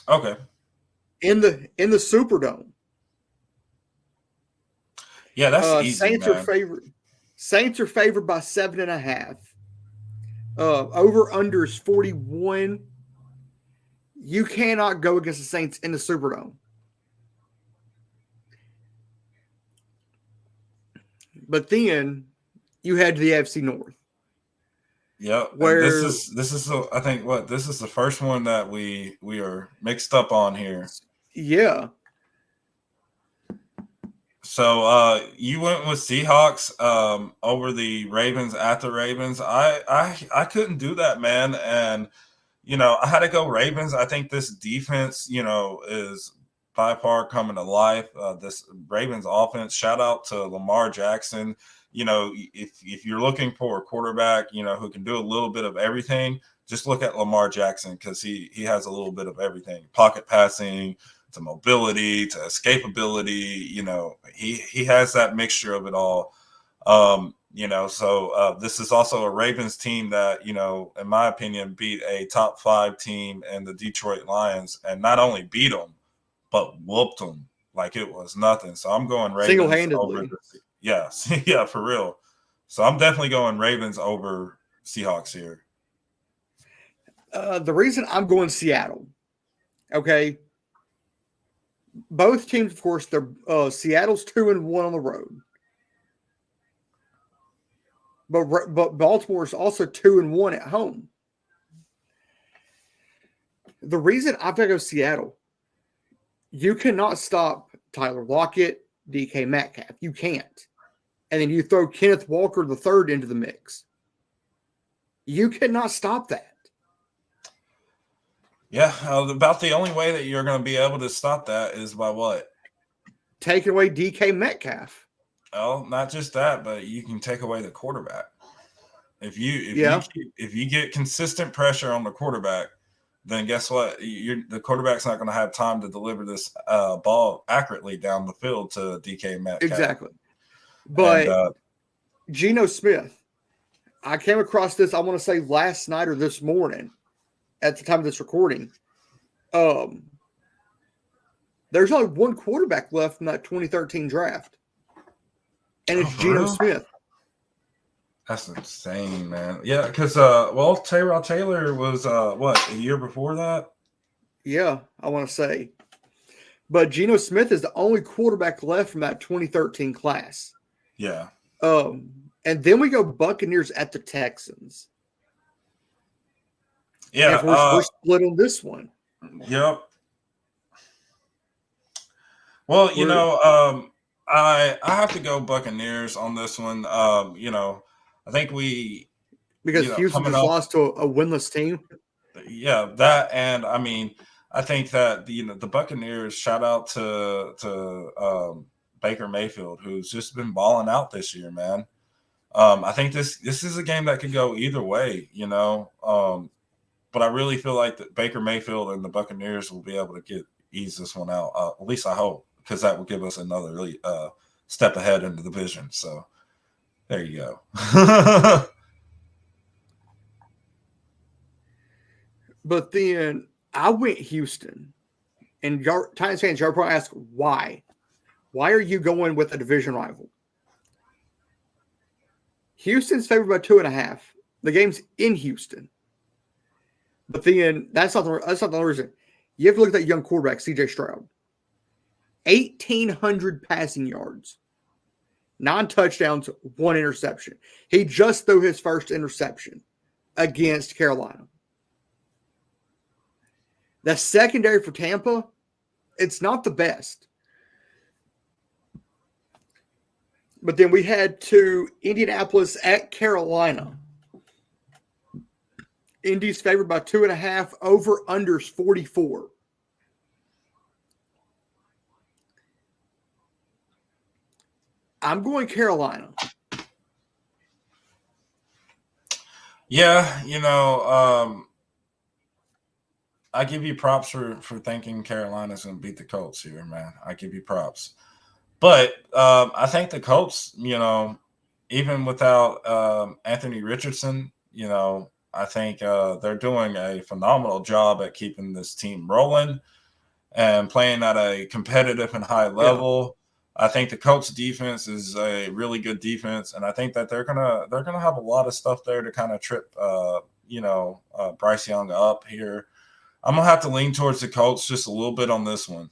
Okay. In the Superdome. Yeah, that's easy. Saints are favored by 7.5. Over under is 41. You cannot go against the Saints in the Superdome. But then you head to the AFC North. Yeah, where this is I think this is the first one that we are mixed up on here. Yeah. So you went with Seahawks over the Ravens at the Ravens. I couldn't do that, man, and I had to go Ravens. I think this defense, is by far coming to life. This Ravens offense. Shout out to Lamar Jackson. If you're looking for a quarterback, who can do a little bit of everything, just look at Lamar Jackson because he has a little bit of everything: pocket passing, to mobility, to escapability. He has that mixture of it all. So this is also a Ravens team that, in my opinion, beat a top 5 team in the Detroit Lions, and not only beat them, but whooped them like it was nothing. So I'm going Ravens single-handedly. Yeah, for real. So I'm definitely going Ravens over Seahawks here. The reason I'm going Seattle, okay. Both teams, of course, they're Seattle's 2-1 on the road, but Baltimore's also 2-1 at home. The reason I've got to go Seattle, you cannot stop Tyler Lockett, DK Metcalf. You can't, and then you throw Kenneth Walker III into the mix. You cannot stop that. Yeah, about the only way that you're going to be able to stop that is by what? Taking away DK Metcalf. Well, not just that, but you can take away the quarterback. If you get consistent pressure on the quarterback, then guess what? The quarterback's not going to have time to deliver this ball accurately down the field to DK Metcalf. Exactly. But Geno Smith, I came across this, I want to say last night or this morning at the time of this recording. There's only one quarterback left in that 2013 draft, and it's Geno Smith. That's insane, man. Yeah, because Tyrod Taylor was a year before that? Yeah, I want to say. But Geno Smith is the only quarterback left from that 2013 class. Yeah. And then we go Buccaneers at the Texans. Yeah. And of course, we're split on this one. Yep. Well, I have to go Buccaneers on this one. I think because Houston coming just up, lost to a winless team. Yeah, that, and I mean, I think that the Buccaneers. Shout out to Baker Mayfield, who's just been balling out this year, man. I think this is a game that could go either way, but I really feel like that Baker Mayfield and the Buccaneers will be able to ease this one out. At least I hope, because that will give us another really step ahead in the division. So there you go. But then I went Houston, and Titans fans, y'all probably ask why. Why are you going with a division rival? Houston's favored by 2.5. The game's in Houston. But then that's not the reason. You have to look at that young quarterback, CJ Stroud. 1,800 passing yards, 9 touchdowns, 1 interception. He just threw his first interception against Carolina. The secondary for Tampa, it's not the best. But then we head to Indianapolis at Carolina. Indy's favored by 2.5. Over unders 44. I'm going Carolina. Yeah, I give you props for thinking Carolina's going to beat the Colts here, man. I give you props. But I think the Colts, even without Anthony Richardson, I think they're doing a phenomenal job at keeping this team rolling and playing at a competitive and high level. Yeah. I think the Colts defense is a really good defense, and I think that they're gonna have a lot of stuff there to kind of trip Bryce Young up here. I'm going to have to lean towards the Colts just a little bit on this one.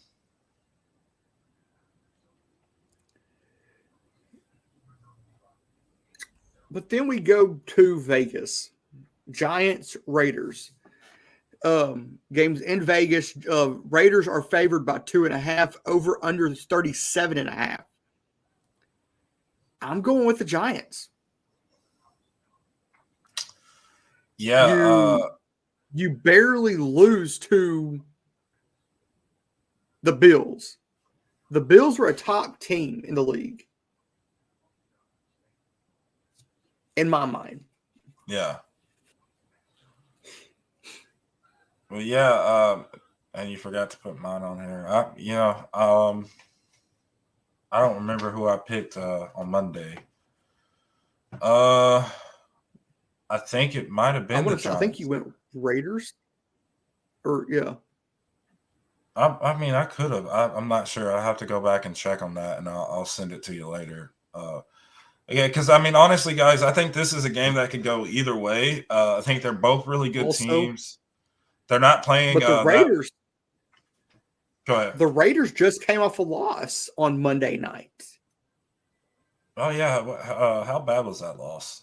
But then we go to Vegas. Giants, Raiders. Games in Vegas. Raiders are favored by 2.5. Over under 37.5. I'm going with the Giants. Yeah. You barely lose to the Bills. The Bills were a top team in the league. In my mind. Yeah. Well, yeah, and you forgot to put mine on here. I don't remember who I picked on Monday. I think it might have been the Giants. I think you went Raiders. Or yeah. I mean, I could have. I'm not sure. I have to go back and check on that, and I'll send it to you later. Yeah, because I mean, honestly, guys, I think this is a game that could go either way. I think they're both really good teams. They're not playing. But the Raiders. Go ahead. The Raiders just came off a loss on Monday night. Oh yeah, how bad was that loss?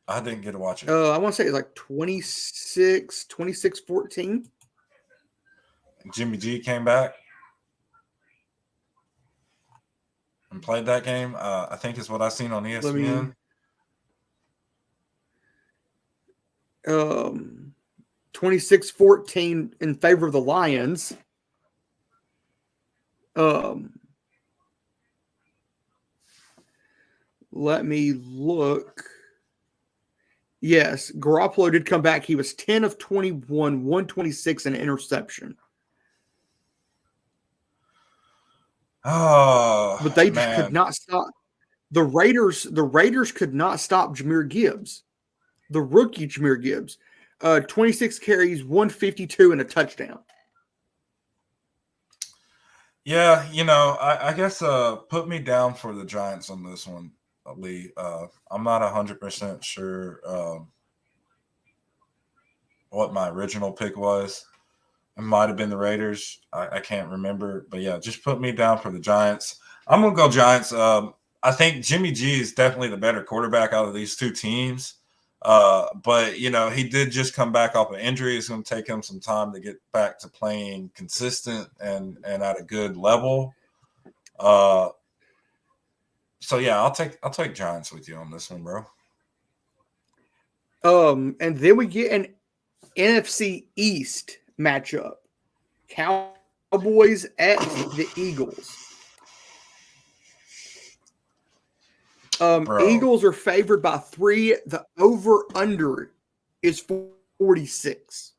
I didn't get to watch it. I want to say it's like 26-14. Jimmy G came back and played that game. I think is what I've seen on ESPN. 26-14 in favor of the Lions. Let me look. Yes, Garoppolo did come back. He was 10 of 21, 126, and an interception. Oh, but they just could not stop the Raiders. The Raiders could not stop Jahmyr Gibbs, the rookie Jahmyr Gibbs. 26 carries, 152, and a touchdown. Yeah, I guess put me down for the Giants on this one. Lee. I'm not 100% sure what my original pick was. It might have been the Raiders. I can't remember. But yeah, just put me down for the Giants. I'm going to go Giants. I think Jimmy G is definitely the better quarterback out of these two teams. But, he did just come back off an injury. It's going to take him some time to get back to playing consistent and at a good level. So yeah, I'll take Giants with you on this one, bro. And then we get an NFC East matchup. Cowboys at the Eagles. Eagles are favored by 3. The over-under is 46.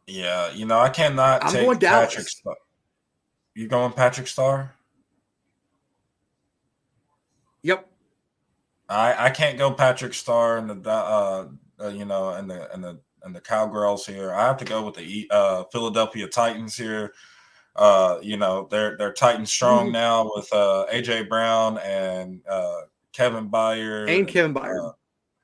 Yeah, I cannot I'm take going Patrick Dallas. Star. You going Patrick Star? Yep. I can't go Patrick Star and the and the Cowgirls here. I have to go with the Philadelphia Titans here. They're Titans strong now with AJ Brown and Kevin Byard And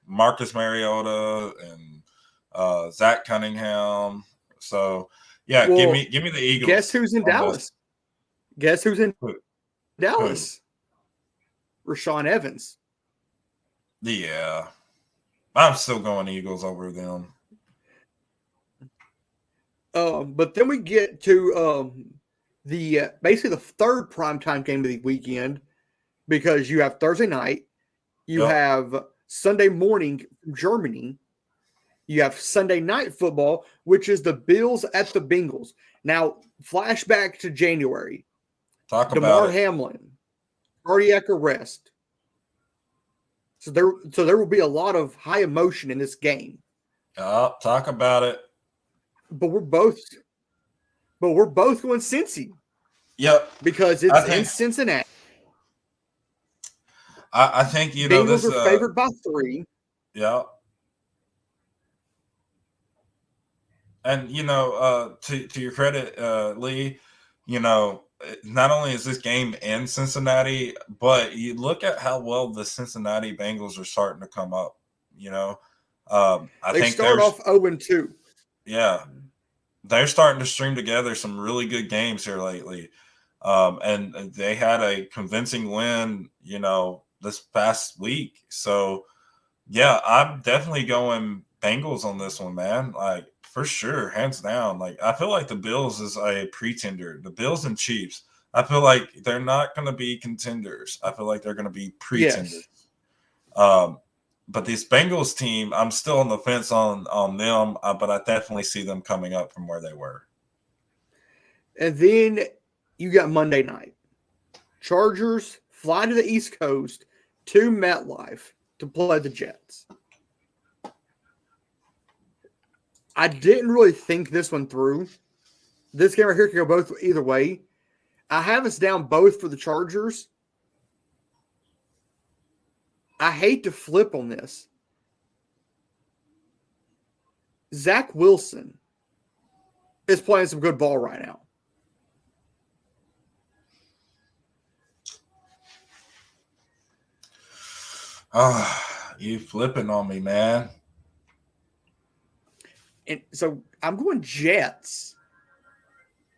Marcus Mariota and Zach Cunningham. So yeah, give me the Eagles. Guess who's in Dallas? Guess who's in Dallas? Rashawn Evans. Yeah. I'm still going Eagles over them. But then we get to the basically the third primetime game of the weekend, because you have Thursday night, you have Sunday morning from Germany, you have Sunday night football, which is the Bills at the Bengals. Now, flashback to January. DeMar Hamlin, cardiac arrest. So there will be a lot of high emotion in this game. Talk about it. But we're both going Cincy. Yep. Because it's in Cincinnati. I think Bengals are favored by 3. Yeah. And to your credit, Lee, not only is this game in Cincinnati, but you look at how well the Cincinnati Bengals are starting to come up. I think start off 0-2. Yeah, they're starting to string together some really good games here lately, and they had a convincing win, this past week. So, yeah, I'm definitely going Bengals on this one, man. Like, for sure, hands down. Like, I feel like the Bills is a pretender. The Bills and Chiefs, I feel like they're not going to be contenders. I feel like they're going to be pretenders. Yes. But this Bengals team, I'm still on the fence on them, but I definitely see them coming up from where they were. And then you got Monday night. Chargers fly to the East Coast to MetLife to play the Jets. I didn't really think this one through. This game right here can go either way. I have us down both for the Chargers. I hate to flip on this. Zach Wilson is playing some good ball right now. You flipping on me, man. And so I'm going Jets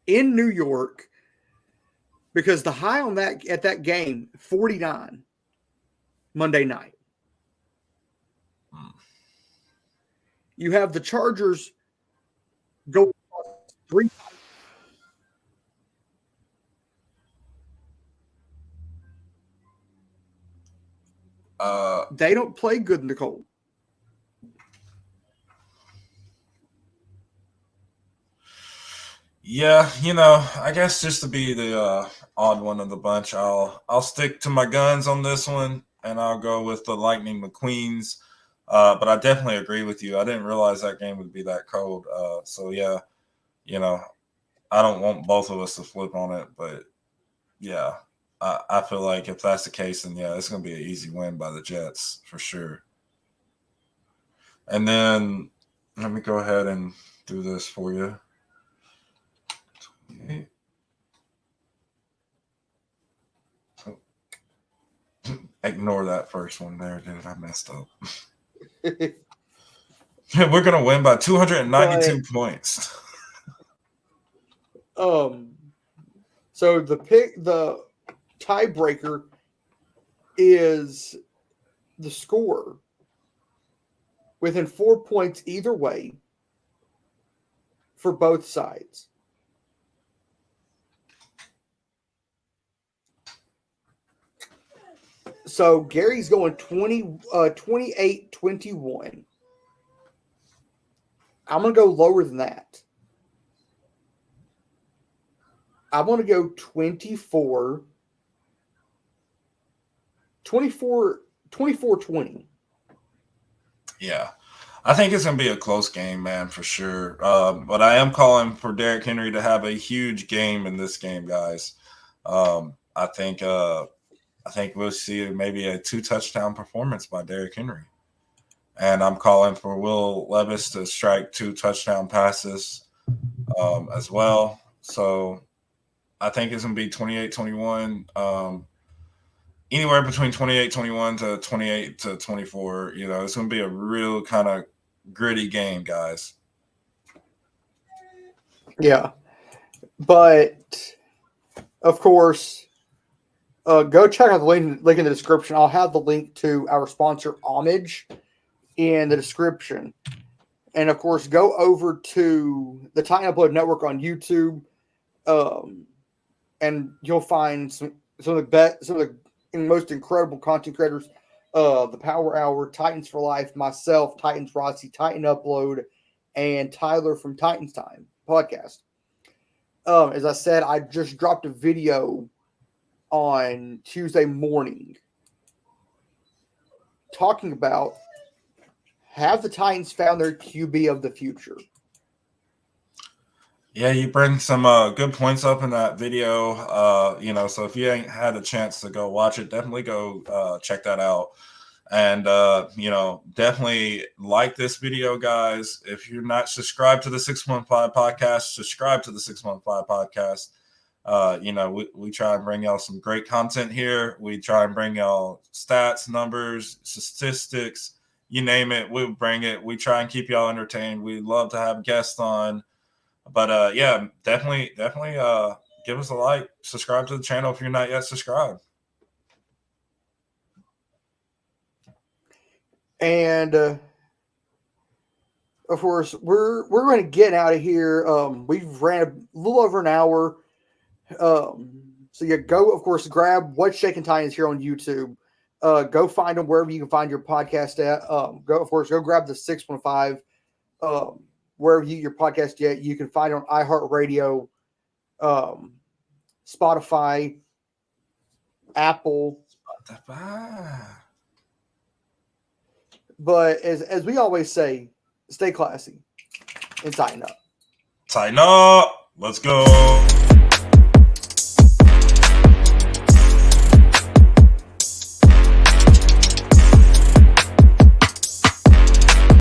in New York, because the high on that at that game, 49 Monday night. You have the Chargers go 3. They don't play good in the cold. Yeah, I guess just to be the odd one of the bunch, I'll stick to my guns on this one, and I'll go with the Lightning McQueens. But I definitely agree with you. I didn't realize that game would be that cold. So yeah, I don't want both of us to flip on it, but yeah, I feel like if that's the case, then yeah, it's going to be an easy win by the Jets for sure. And then let me go ahead and do this for you. Ignore that first one there, dude. I messed up. We're gonna win by 292 points. So the tiebreaker is the score within 4 points either way for both sides. So Gary's going 28-21. I'm going to go lower than that. I'm going to go 24-20. Yeah. I think it's going to be a close game, man, for sure. But I am calling for Derrick Henry to have a huge game in this game, guys. I think we'll see maybe a 2-touchdown performance by Derrick Henry. And I'm calling for Will Levis to strike 2 touchdown passes as well. So I think it's going to be 28-21. Anywhere between 28-21 to 28-24. You know, it's going to be a real kind of gritty game, guys. Yeah. But, of course, go check out the link in the description. I'll have the link to our sponsor, Homage, in the description. And, of course, go over to the Titan Upload Network on YouTube, and you'll find some of the most incredible content creators, the Power Hour, Titans for Life, myself, Titans Rossi, Titan Upload, and Tyler from Titans Time podcast. As I said, I just dropped a video on Tuesday morning talking about, have the Titans found their QB of the future? Yeah, you bring some good points up in that video. So if you ain't had a chance to go watch it, definitely go check that out. And, definitely like this video, guys. If you're not subscribed to the 615 podcast, subscribe to the 615 podcast. We try and bring y'all some great content here. We try and bring y'all stats, numbers, statistics, you name it, we'll bring it. We try and keep y'all entertained. We love to have guests on. But definitely give us a like, subscribe to the channel if you're not yet subscribed. And of course, we're going to get out of here. We've ran a little over an hour. So go, of course, grab What's Shaking Titans here on YouTube. Go find them wherever you can find your podcast at. Go grab the 615. Wherever you get your podcast yet, you can find it on iHeartRadio, Spotify, Apple. But as we always say, stay classy and tighten up. Tighten up. Let's go.